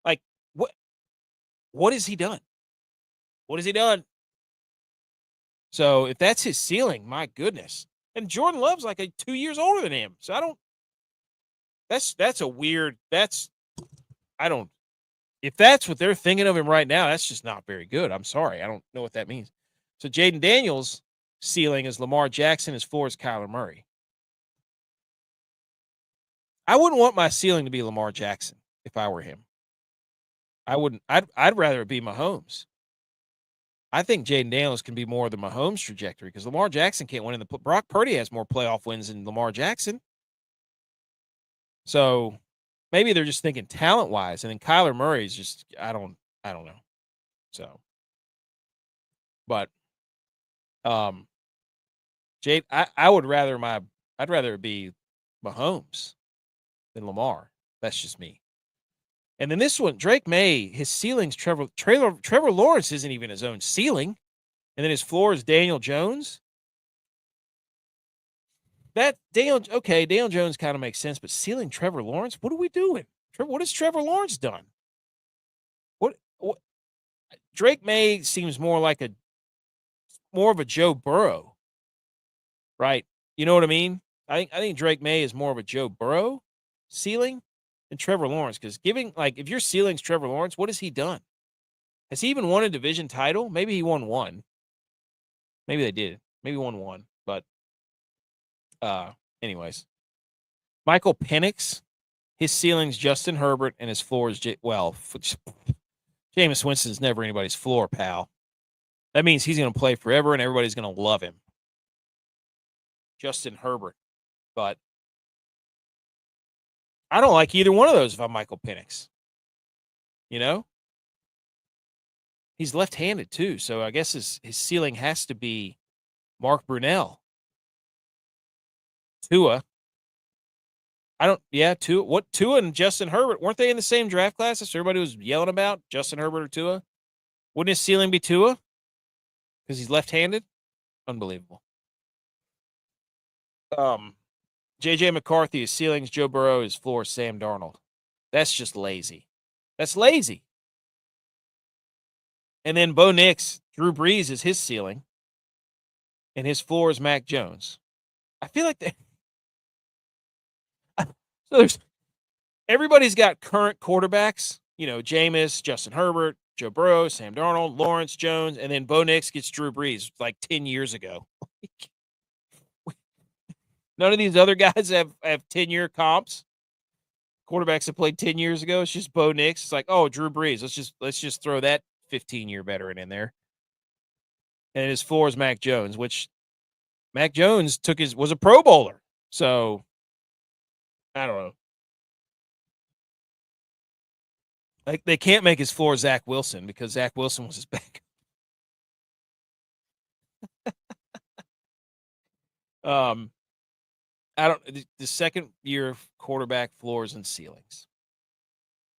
Like, what has he done? What has he done? So if that's his ceiling, my goodness. And Jordan Love's like 2 years older than him. So if that's what they're thinking of him right now, that's just not very good. I'm sorry. I don't know what that means. So Jaden Daniels' ceiling is Lamar Jackson. His floor is Kyler Murray. I wouldn't want my ceiling to be Lamar Jackson if I were him. I wouldn't. I'd rather it be Mahomes. I think Jaden Daniels can be more of the Mahomes trajectory because Lamar Jackson can't win in the Brock Purdy has more playoff wins than Lamar Jackson. So maybe they're just thinking talent wise, and then Kyler Murray is just I don't know. So, but Jade, I'd rather it be Mahomes than Lamar. That's just me. And then this one, Drake May, his ceiling's Trevor Lawrence isn't even his own ceiling. And then his floor is Daniel Jones. Daniel Jones kind of makes sense, but ceiling Trevor Lawrence, what are we doing? What has Trevor Lawrence done? What Drake May seems more of a Joe Burrow. Right? You know what I mean? I think Drake May is more of a Joe Burrow ceiling than Trevor Lawrence, because if your ceiling's Trevor Lawrence, what has he done? Has he even won a division title? Maybe he won one. Maybe they did. Maybe won one. But anyways. Michael Penix. His ceiling's Justin Herbert, and his floor is Jameis Winston's never anybody's floor, pal. That means he's going to play forever, and everybody's going to love him. Justin Herbert. But I don't like either one of those if I'm Michael Penix. You know? He's left-handed, too, so I guess his ceiling has to be Mark Brunell. Tua. Tua and Justin Herbert, weren't they in the same draft class? That's what everybody was yelling about, Justin Herbert or Tua? Wouldn't his ceiling be Tua? Because he's left-handed? Unbelievable. J.J. McCarthy, his ceiling's Joe Burrow, his floor is Sam Darnold. That's just lazy. That's lazy. And then Bo Nix, Drew Brees is his ceiling, and his floor is Mac Jones. I feel like so everybody's got current quarterbacks, Jameis, Justin Herbert, Joe Burrow, Sam Darnold, Lawrence Jones, and then Bo Nix gets Drew Brees like 10 years ago. None of these other guys have 10-year comps. Quarterbacks that played 10 years ago. It's just Bo Nix. It's like, oh, Drew Brees. Let's just throw that 15-year veteran in there. And his floor is Mac Jones, which Mac Jones was a Pro Bowler. So I don't know. Like, they can't make his floor Zach Wilson because Zach Wilson was his backup. The second year quarterback floors and ceilings.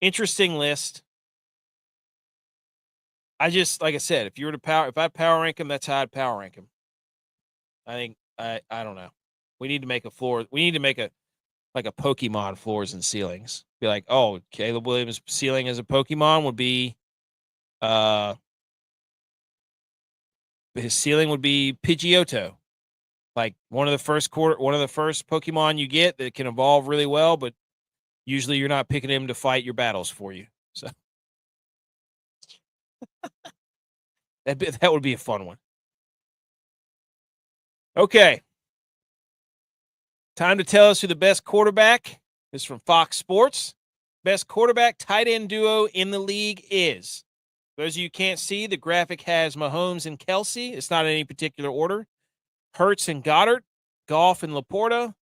Interesting list. Like I said, if I power rank him, that's how I'd power rank him. I think I don't know. We need to make a floor. We need to make a Pokemon floors and ceilings. Be like, oh, Caleb Williams' ceiling as a Pokemon would be, his ceiling would be Pidgeotto. Like one of the first Pokemon you get that can evolve really well, but usually you're not picking him to fight your battles for you. So that would be a fun one. Okay. Time to tell us who the best quarterback is from Fox Sports. Best quarterback tight end duo in the league is. For those of you who can't see, the graphic has Mahomes and Kelsey. It's not in any particular order. Hurts and Goddard, Goff and Laporta,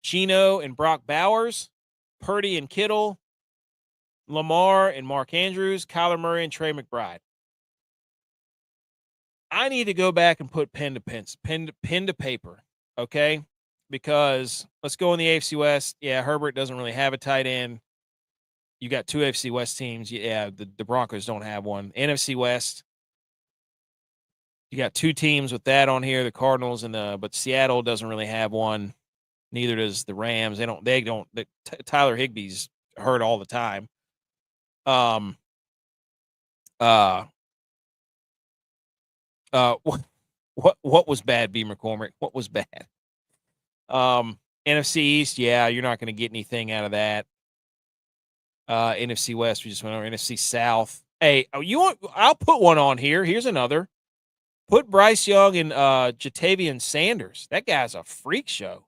Geno and Brock Bowers, Purdy and Kittle, Lamar and Mark Andrews, Kyler Murray and Trey McBride. I need to go back and put pen to paper, okay? Because let's go in the AFC West. Yeah, Herbert doesn't really have a tight end. You got two AFC West teams. Yeah, the Broncos don't have one. NFC West, you got two teams with that on here, the Cardinals but Seattle doesn't really have one. Neither does the Rams. Tyler Higbee's hurt all the time. What was bad, B. McCormick? What was bad? NFC East, yeah, you're not going to get anything out of that. NFC West, we just went over. NFC South. Hey, I'll put one on here. Here's another. Put Bryce Young and Jatavian Sanders. That guy's a freak show.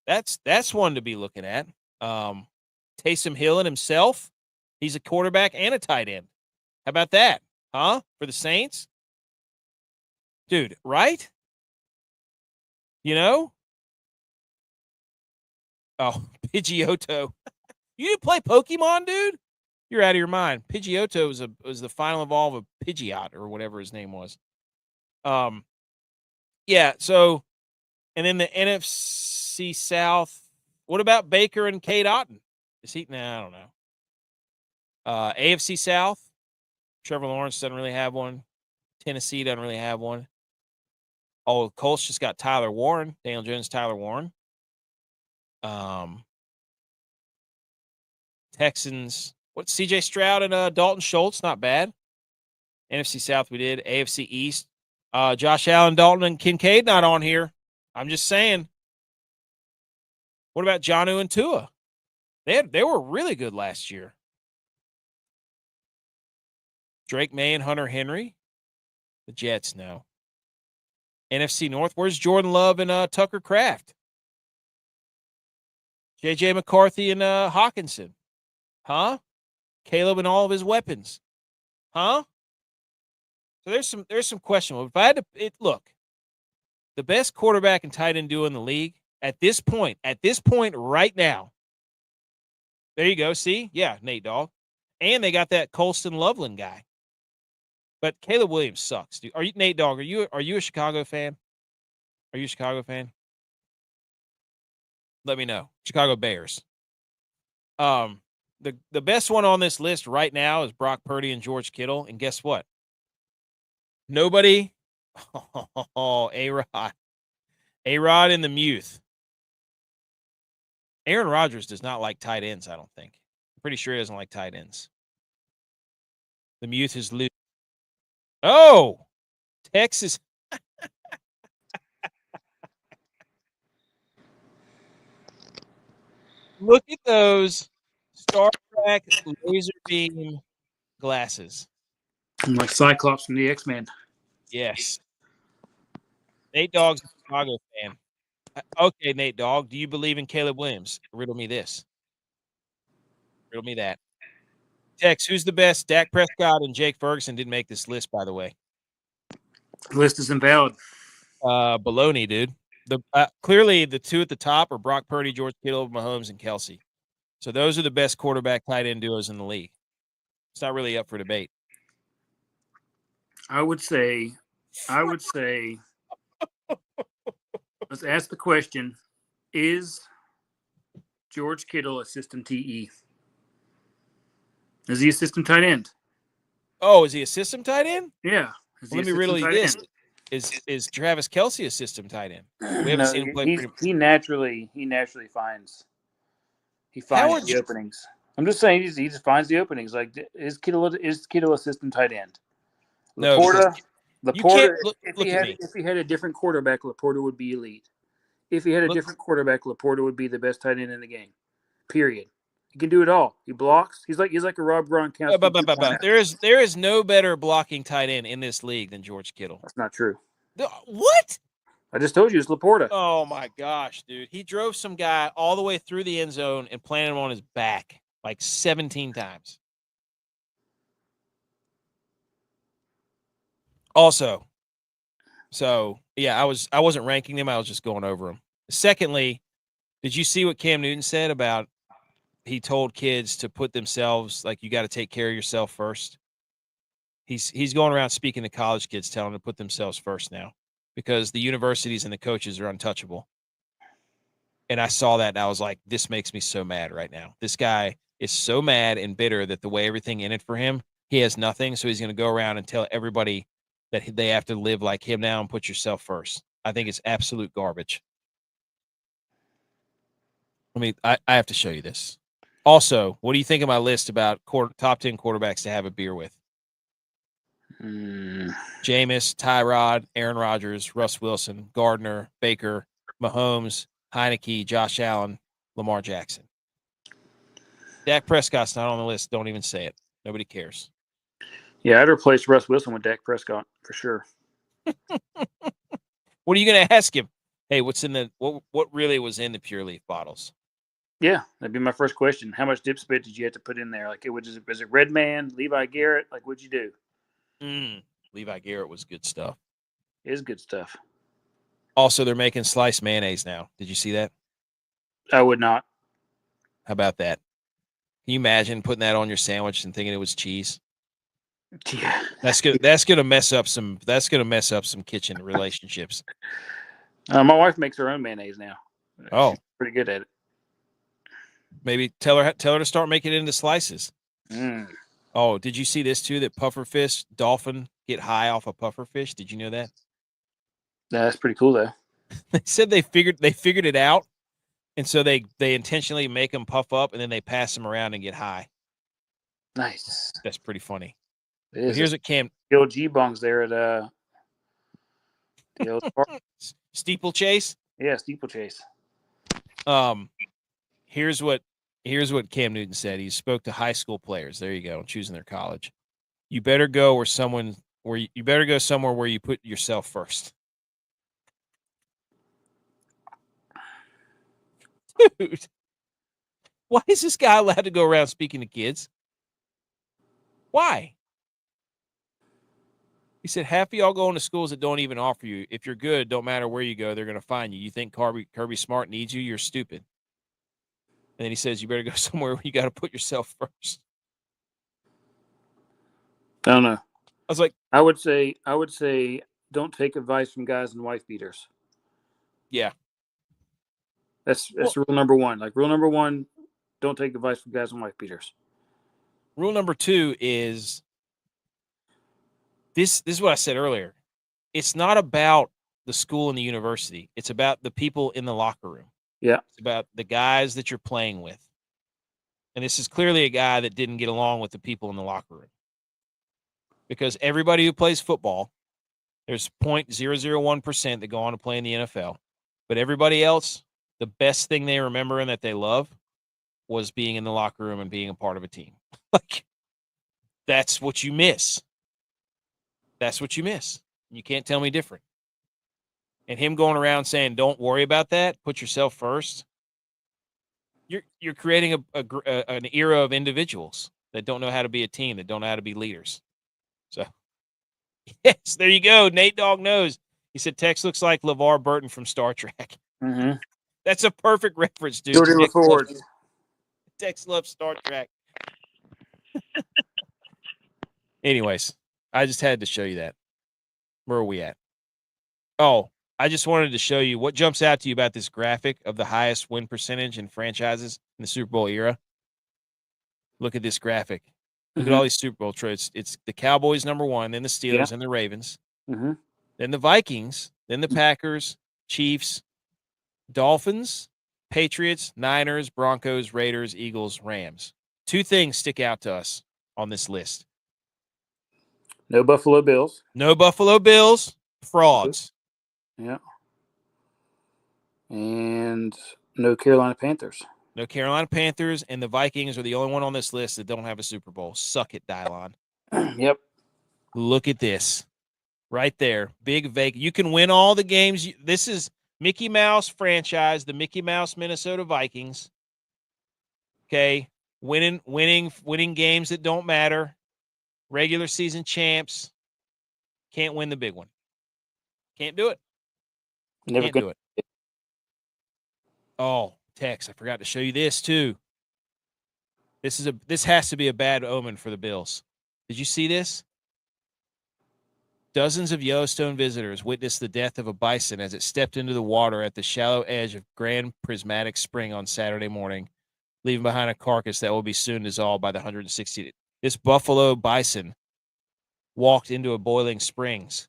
That's one to be looking at. Taysom Hill and himself. He's a quarterback and a tight end. How about that? Huh? For the Saints? Dude, right? Oh, Pidgeotto. You didn't play Pokemon, dude? You're out of your mind. Pidgeotto was the final evolve of Pidgeot or whatever his name was. Yeah, so, and then the NFC South, what about Baker and Cade Otton? Is he? Nah, I don't know. AFC South, Trevor Lawrence doesn't really have one. Tennessee doesn't really have one. Oh, Colts just got Tyler Warren. Daniel Jones, Tyler Warren. Texans, CJ Stroud and Dalton Schultz, not bad. NFC South we did. AFC East, Josh Allen, Dalton, and Kincaid not on here. I'm just saying. What about Jonnu and Tua? They were really good last year. Drake May and Hunter Henry. The Jets, no. NFC North, where's Jordan Love and Tucker Kraft? J.J. McCarthy and Hawkinson. Huh? Caleb and all of his weapons. Huh? So there's some questionable. If I had to look, the best quarterback and tight end duo in the league at this point right now. There you go. See? Yeah, Nate Dogg. And they got that Colston Loveland guy. But Caleb Williams sucks, dude. Are you Nate Dogg? Are you a Chicago fan? Are you a Chicago fan? Let me know. Chicago Bears. The best one on this list right now is Brock Purdy and George Kittle. And guess what? Nobody. Oh, A-Rod. A-Rod and the Muth. Aaron Rodgers does not like tight ends, I don't think. I'm pretty sure he doesn't like tight ends. The Muth is loose. Oh, Texas. Look at those Star Trek laser beam glasses. Like Cyclops from the X-Men. Yes. Nate Dogg's a Chicago fan. Okay, Nate Dogg, do you believe in Caleb Williams? Riddle me this. Riddle me that. Tex, who's the best? Dak Prescott and Jake Ferguson didn't make this list, by the way. The list is invalid. Baloney, dude. Clearly the two at the top are Brock Purdy, George Kittle, Mahomes, and Kelsey. So those are the best quarterback tight end duos in the league. It's not really up for debate. I would say, let's ask the question, is George Kittle a system TE? Is he a system tight end? Oh, is he a system tight end? Yeah. Well, let me riddle you this. Is Travis Kelsey a system tight end? We haven't seen him play. He naturally finds the openings. I'm just saying he just finds the openings. Like, is Kittle a system tight end? Laporta, if he had a different quarterback, Laporta would be elite. If he had a different quarterback, Laporta would be the best tight end in the game. Period. He can do it all. He blocks. He's like a Rob Gronkowski. There is no better blocking tight end in this league than George Kittle. That's not true. What? I just told you it's Laporta. Oh my gosh, dude! He drove some guy all the way through the end zone and planted him on his back like 17 times. Also, so yeah, I wasn't ranking them. I was just going over them. Secondly, did you see what Cam Newton said about? He told kids to put themselves, like, you got to take care of yourself first. He's going around speaking to college kids, telling them to put themselves first now, because the universities and the coaches are untouchable. And I saw that and I was like, this makes me so mad right now. This guy is so mad and bitter that the way everything ended for him, he has nothing. So he's going to go around and tell everybody that they have to live like him now and put yourself first. I think it's absolute garbage. I have to show you this. Also, what do you think of my list about top 10 quarterbacks to have a beer with? Jameis, Tyrod, Aaron Rodgers, Russ Wilson, Gardner, Baker, Mahomes, Heineke, Josh Allen, Lamar Jackson. Dak Prescott's not on the list. Don't even say it. Nobody cares. Yeah, I'd replace Russ Wilson with Dak Prescott for sure. What are you going to ask him? Hey, what's in the what really was in the Pure Leaf bottles? Yeah, that'd be my first question. How much dip spit did you have to put in there? Like, was it Red Man, Levi Garrett? Like, what'd you do? Levi Garrett was good stuff. It is good stuff. Also, they're making sliced mayonnaise now. Did you see that? I would not. How about that? Can you imagine putting that on your sandwich and thinking it was cheese? Yeah, that's gonna mess up some kitchen relationships. My wife makes her own mayonnaise now. Oh, she's pretty good at it. Maybe tell her to start making it into slices. Oh, did you see this too? That pufferfish dolphin get high off a pufferfish. Did you know that? That's pretty cool though. They said they figured it out, and so they intentionally make them puff up and then they pass them around and get high. Nice. That's pretty funny. It is. Here's what Cam. The old G.U.Y.S there at the old Steeplechase. Yeah, Steeplechase. Here's what Cam Newton said. He spoke to high school players. There you go, choosing their college. You better go somewhere where you put yourself first. Dude, Why is this guy allowed to go around speaking to kids? Why? He said, half of y'all going to schools that don't even offer you. If you're good, don't matter where you go, they're going to find you. You think Kirby Smart needs you? You're stupid. And then he says, you better go somewhere where you got to put yourself first. I don't know. I was like, I would say, don't take advice from guys in wife beaters. Yeah. That's rule number one. Like rule number one, don't take advice from guys in wife beaters. Rule number two is this is what I said earlier. It's not about the school and the university. It's about the people in the locker room. Yeah. It's about the guys that you're playing with. And this is clearly a guy that didn't get along with the people in the locker room. Because everybody who plays football, there's 0.001% that go on to play in the NFL. But everybody else, the best thing they remember and that they love was being in the locker room and being a part of a team. Like, that's what you miss. That's what you miss. You can't tell me different. And him going around saying, don't worry about that, put yourself first. You're creating an era of individuals that don't know how to be a team, that don't know how to be leaders. So, yes, there you go. Nate Dogg knows. He said, Tex looks like LeVar Burton from Star Trek. Mm-hmm. That's a perfect reference, dude. Tex loves Star Trek. Anyways, I just had to show you that. Where are we at? Oh, I just wanted to show you what jumps out to you about this graphic of the highest win percentage in franchises in the Super Bowl era. Look at this graphic. Look at all these Super Bowl trades. It's the Cowboys number one, then the Steelers, and the Ravens, then the Vikings, then the Packers, Chiefs, Dolphins, Patriots, Niners, Broncos, Raiders, Eagles, Rams. Two things stick out to us on this list. No Buffalo Bills. No Buffalo Bills. Frauds. Yeah. And no Carolina Panthers. No Carolina Panthers, and the Vikings are the only one on this list that don't have a Super Bowl. Suck it, Dylon. Yep. Look at this. Right there. Big Vegas. You can win all the games. This is Mickey Mouse franchise, the Mickey Mouse Minnesota Vikings. Okay. Winning games that don't matter. Regular season champs. Can't win the big one. Can't do it. Can't do it. Oh, Tex, I forgot to show you this too. This has to be a bad omen for the Bills. Did you see this? Dozens of Yellowstone visitors witnessed the death of a bison as it stepped into the water at the shallow edge of Grand Prismatic Spring on Saturday morning, leaving behind a carcass that will be soon dissolved by the 160. This buffalo bison walked into a boiling springs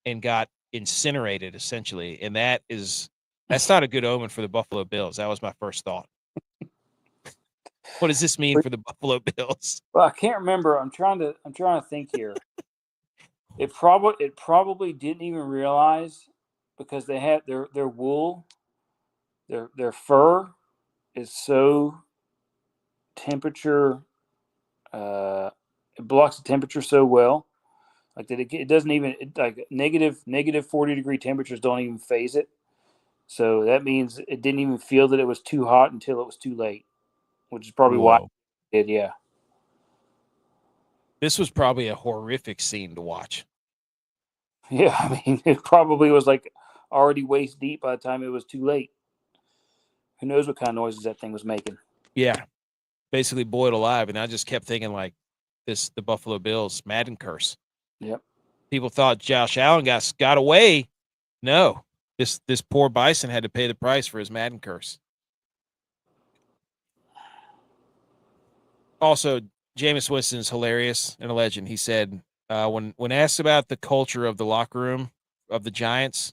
and got incinerated, essentially. And that's not a good omen for the Buffalo Bills. That was my first thought. What does this mean for the Buffalo Bills? Well, I can't remember. I'm trying to think here. It probably didn't even realize, because they had their wool, their fur is so temperature, it blocks the temperature so well, like that it doesn't even, like negative 40-degree temperatures don't even phase it. So that means it didn't even feel that it was too hot until it was too late, which is probably why it did. Yeah. This was probably a horrific scene to watch. Yeah, I mean, it probably was like already waist deep by the time it was too late. Who knows what kind of noises that thing was making? Yeah, basically boiled alive. And I just kept thinking, like, the Buffalo Bills Madden curse. Yep. People thought Josh Allen got away. No, this poor bison had to pay the price for his Madden curse. Also, Jameis Winston's hilarious and a legend. He said, when asked about the culture of the locker room of the Giants,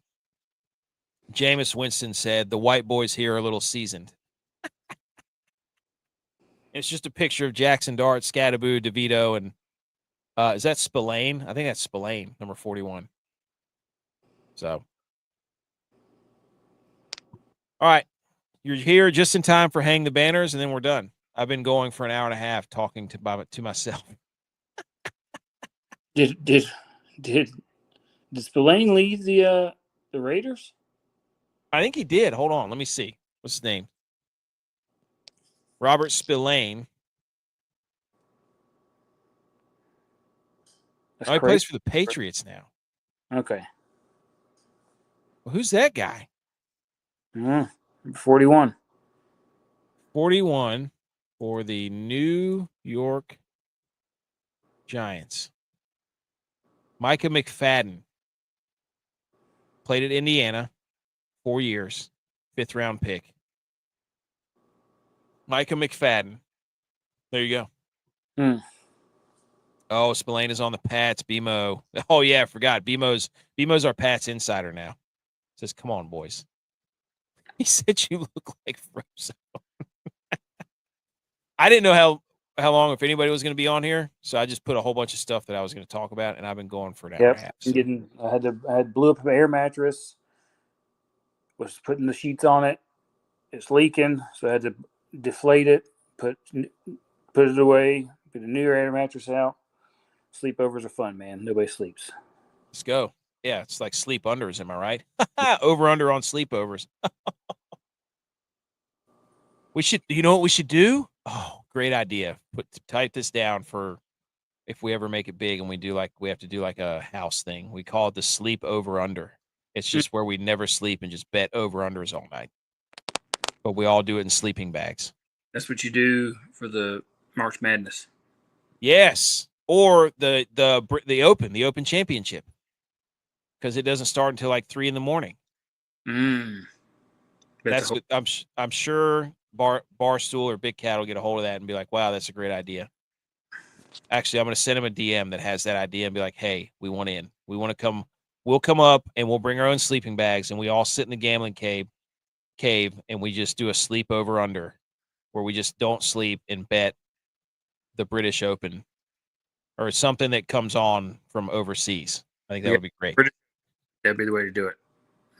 Jameis Winston said, the white boys here are a little seasoned. It's just a picture of Jackson Dart, Scadaboo, DeVito, and is that Spillane? I think that's Spillane, number 41. So, all right. You're here just in time for Hang the Banners, and then we're done. I've been going for an hour and a half talking to myself. Did Spillane leave the Raiders? I think he did. Hold on. Let me see. What's his name? Robert Spillane. He plays for the Patriots now. Okay. Well, who's that guy? 41. 41 for the New York Giants. Micah McFadden. Played at Indiana 4 years. 5th round pick. Micah McFadden. There you go. Oh, Spillane is on the Pats. BMO. Oh, yeah, I forgot. BMO's our Pats insider now. Says, come on, boys. He said you look like Frozen. I didn't know how long, if anybody was going to be on here, so I just put a whole bunch of stuff that I was going to talk about, and I've been going for an hour and a half. So. I had blew up an air mattress. Was putting the sheets on it. It's leaking, so I had to deflate it, put it away, get a new air mattress out. Sleepovers are fun, man. Nobody sleeps. Let's go. Yeah, it's like sleep unders, am I right? Over under on sleepovers. You know what we should do? Oh, great idea. Type this down for if we ever make it big and we have to do like a house thing. We call it the sleep over under. It's just where we never sleep and just bet over unders all night. But we all do it in sleeping bags. That's what you do for the March Madness. Yes. Or the Open Championship. Because it doesn't start until like 3 a.m. That's what I'm sure Barstool or Big Cat will get a hold of that and be like, wow, that's a great idea. Actually, I'm going to send him a DM that has that idea and be like, hey, we want in. We want to come. We'll come up and we'll bring our own sleeping bags and we all sit in the gambling cave and we just do a sleep over under where we just don't sleep and bet the British Open or something that comes on from overseas. I think that would be great. That'd be the way to do it.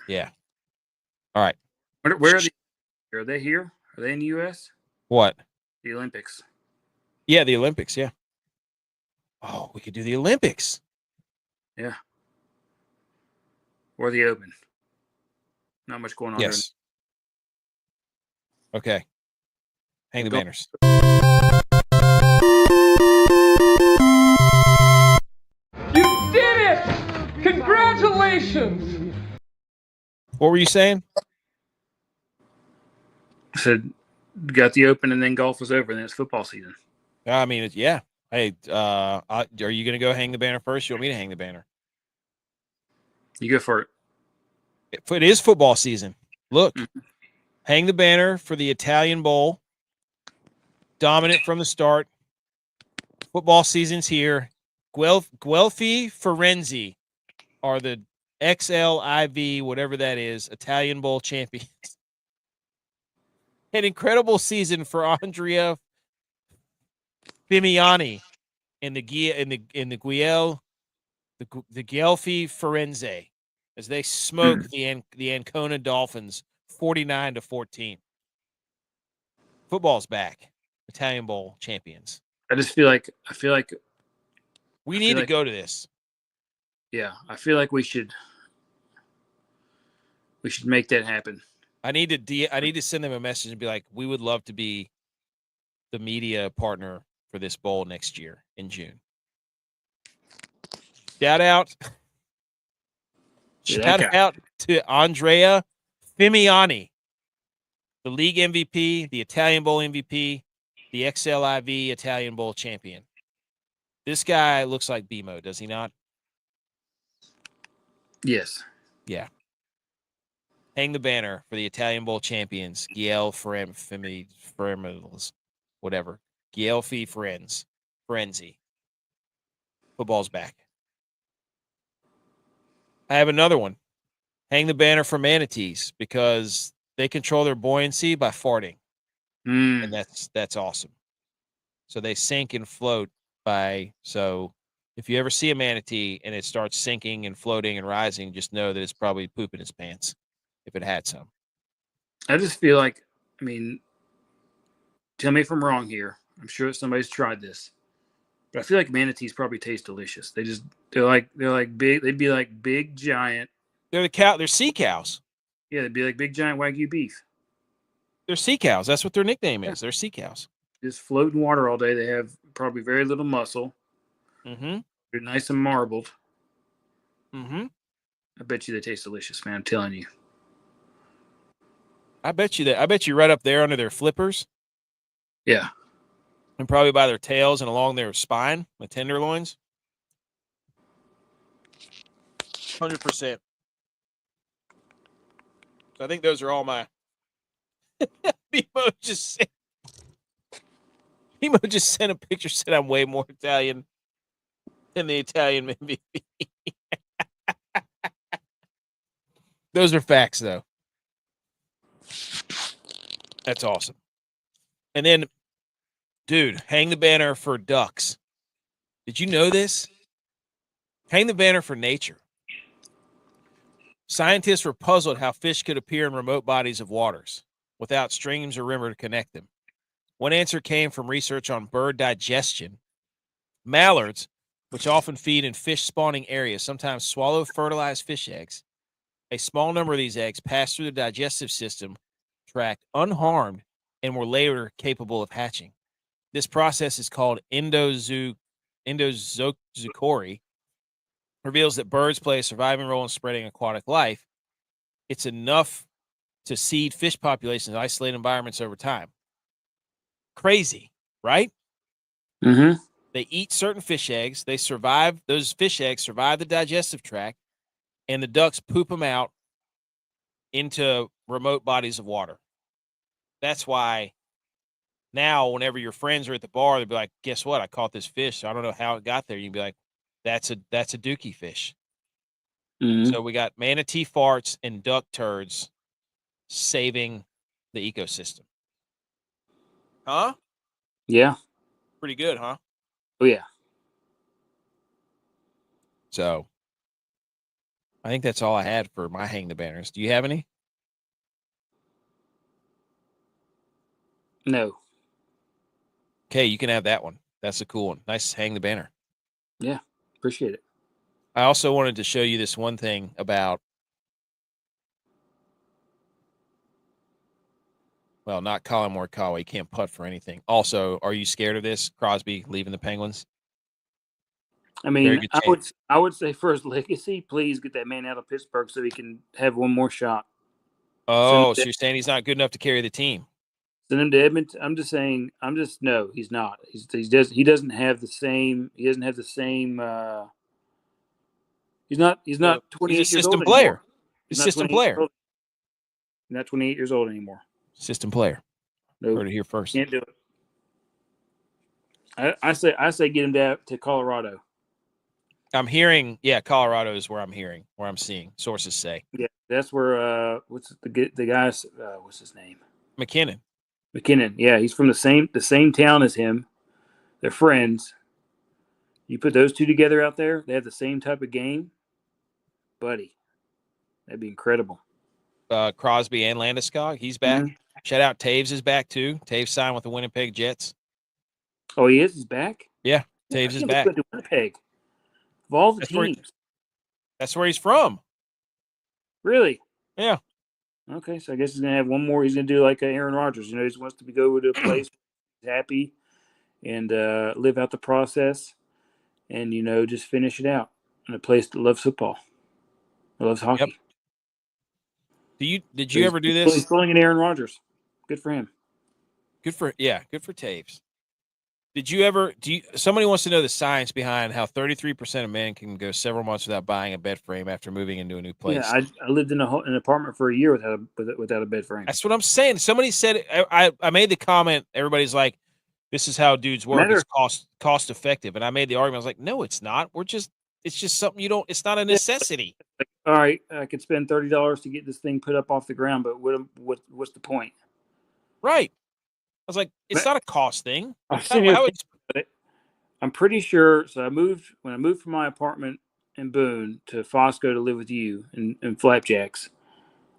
Yeah. All right. Where are they? Are they here? Are they in the U.S.? What? The Olympics. Yeah, the Olympics, yeah. Oh, we could do the Olympics. Yeah. Or the Open. Not much going on there. Okay. Hang the banners. You did it! Congratulations! What were you saying? I said, got the Open and then golf was over and then it's football season. I mean, yeah. Hey, are you going to go hang the banner first? You want me to hang the banner? You go for it. It is football season. Look, hang the banner for the Italian Bowl. Dominant from the start. Football season's here. Guelfi Firenze are the XLIV, whatever that is, Italian Bowl champions. An incredible season for Andrea Fimiani in the Guelfi Firenze as they smoke the Ancona Dolphins 49-14. Football's back. Italian Bowl champions. I feel like we need to go to this. Yeah, I feel like we should make that happen. I need to send them a message and be like, we would love to be the media partner for this bowl next year in June. Shout out to Andrea Fimiani, the league MVP, the Italian Bowl MVP, the XLIV Italian Bowl champion. This guy looks like BMO, does he not? Yes. Yeah. Hang the banner for the Italian Bowl champions, G.U.Y.S, whatever. Guelfi Firenze. Football's back. I have another one. Hang the banner for manatees because they control their buoyancy by farting. And that's awesome. So they sink and float so if you ever see a manatee and it starts sinking and floating and rising, just know that it's probably pooping its pants if it had some. I just feel like, I mean, tell me if I'm wrong here. I'm sure somebody's tried this, but I feel like manatees probably taste delicious. They're like big. They'd be like big giant. They're sea cows. Yeah, they'd be like big giant Wagyu beef. They're sea cows. That's what their nickname is. They're sea cows. Just float in water all day. They have probably very little muscle. Mm-hmm. They're nice and marbled. Mm-hmm. I bet you they taste delicious, man. I'm telling you. I bet you right up there under their flippers. Yeah. And probably by their tails and along their spine, the tenderloins. 100%. So I think those are all my. Emo just sent a picture. Said I'm way more Italian than the Italian MVP. Those are facts, though. That's awesome. And then, dude, hang the banner for ducks. Did you know this? Hang the banner for nature. Scientists were puzzled how fish could appear in remote bodies of waters without streams or river to connect them. One answer came from research on bird digestion. Mallards, which often feed in fish spawning areas, sometimes swallow fertilized fish eggs. A small number of these eggs pass through the digestive system tract unharmed and were later capable of hatching. This process is called endozoochory, reveals that birds play a surviving role in spreading aquatic life. It's enough to seed fish populations in isolated environments over time. Crazy, right? Mm-hmm. They eat certain fish eggs. They survive. Those fish eggs survive the digestive tract, and the ducks poop them out into remote bodies of water. That's why now whenever your friends are at the bar, they'll be like, guess what? I caught this fish. I don't know how it got there. You'd be like, that's a dookie fish. Mm-hmm. So we got manatee farts and duck turds saving the ecosystem. Huh? Yeah. Pretty good, huh? Oh, yeah. So I think that's all I had for my hang the banners. Do you have any? No. Okay, you can have that one. That's a cool one. Nice hang the banner. Yeah. Appreciate it. I also wanted to show you this one thing about, well, not Colin Morikawa. He can't putt for anything. Also, are you scared of this? Crosby leaving the Penguins? I mean, I would say for his legacy, please get that man out of Pittsburgh so he can have one more shot. Oh, so you're saying he's not good enough to carry the team? Send him to Edmonton. I'm just saying. No, he's not. He doesn't have the same. He doesn't have the same. He's not 28 He's a years old system player. anymore. He's a system player. He's not 28 years old anymore. System player. Nope. Heard it here first. Can't do it. I say get him to Colorado. I'm hearing, Colorado is where I'm seeing sources say. Yeah, that's where what's the guy's what's his name? McKinnon. Yeah, he's from the same town as him. They're friends. You put those two together out there, they have the same type of game, buddy. That'd be incredible. Crosby and Landeskog, he's back. Mm-hmm. Shout out, Taves is back too. Taves signed with the Winnipeg Jets. Oh, he is. He's back. Yeah, Taves is back. Winnipeg. Of all the teams, that's where he's from. Really? Yeah. Okay, so I guess he's gonna have one more. He's gonna do like Aaron Rodgers. He just wants to go to a place he's happy and live out the process, and just finish it out in a place that loves football, that loves hockey. Yep. Did you ever do this? He's pulling in Aaron Rodgers. Good for him. Good for Taves. Did you ever somebody wants to know the science behind how 33% of men can go several months without buying a bed frame after moving into a new place? Yeah, I lived in an apartment for a year without a bed frame. That's what I'm saying. Somebody said I made the comment. Everybody's like, "This is how dudes work. It's cost effective." And I made the argument. I was like, "No, it's not. It's just something you don't. It's not a necessity." All right, I could spend $30 to get this thing put up off the ground, but what's the point? Right. I was like, it's not a cost thing. I'm pretty sure. So when I moved from my apartment in Boone to Fosco to live with you in Flapjacks.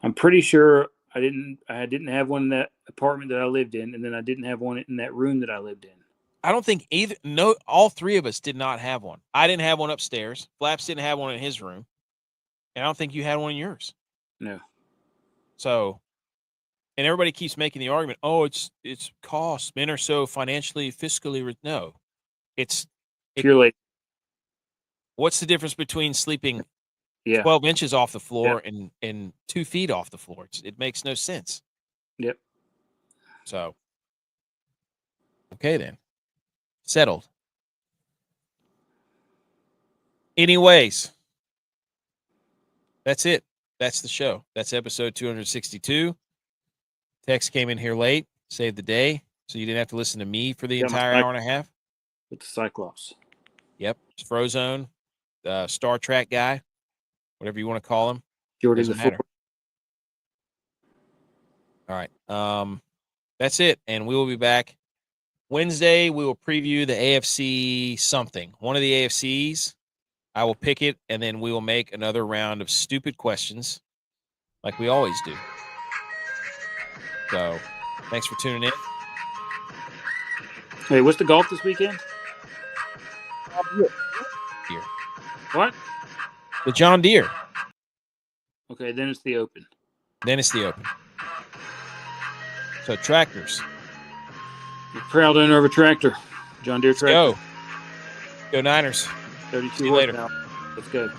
I'm pretty sure I didn't have one in that apartment that I lived in, and then I didn't have one in that room that I lived in. I don't think all three of us did not have one. I didn't have one upstairs. Flaps didn't have one in his room. And I don't think you had one in yours. No. So And everybody keeps making the argument, oh, it's cost. Men are so financially, fiscally. No, it's purely. What's the difference between sleeping 12 inches off the floor and 2 feet off the floor? It makes no sense. Yep. So, okay then. Settled. Anyways, that's it. That's the show. That's episode 262. Tex came in here late, saved the day, so you didn't have to listen to me for the entire hour and a half. With the Cyclops. Yep. It's Frozone, Star Trek guy, whatever you want to call him. Doesn't matter. All right. That's it. And we will be back Wednesday. We will preview the AFC something. One of the AFCs. I will pick it, and then we will make another round of stupid questions like we always do. So, thanks for tuning in. Hey, what's the golf this weekend? Deere. What? The John Deere. Okay, then it's the Open. So, tractors. The proud owner of a tractor. John Deere tractor. Go. Go Niners. 32 See you later. Now. Let's go.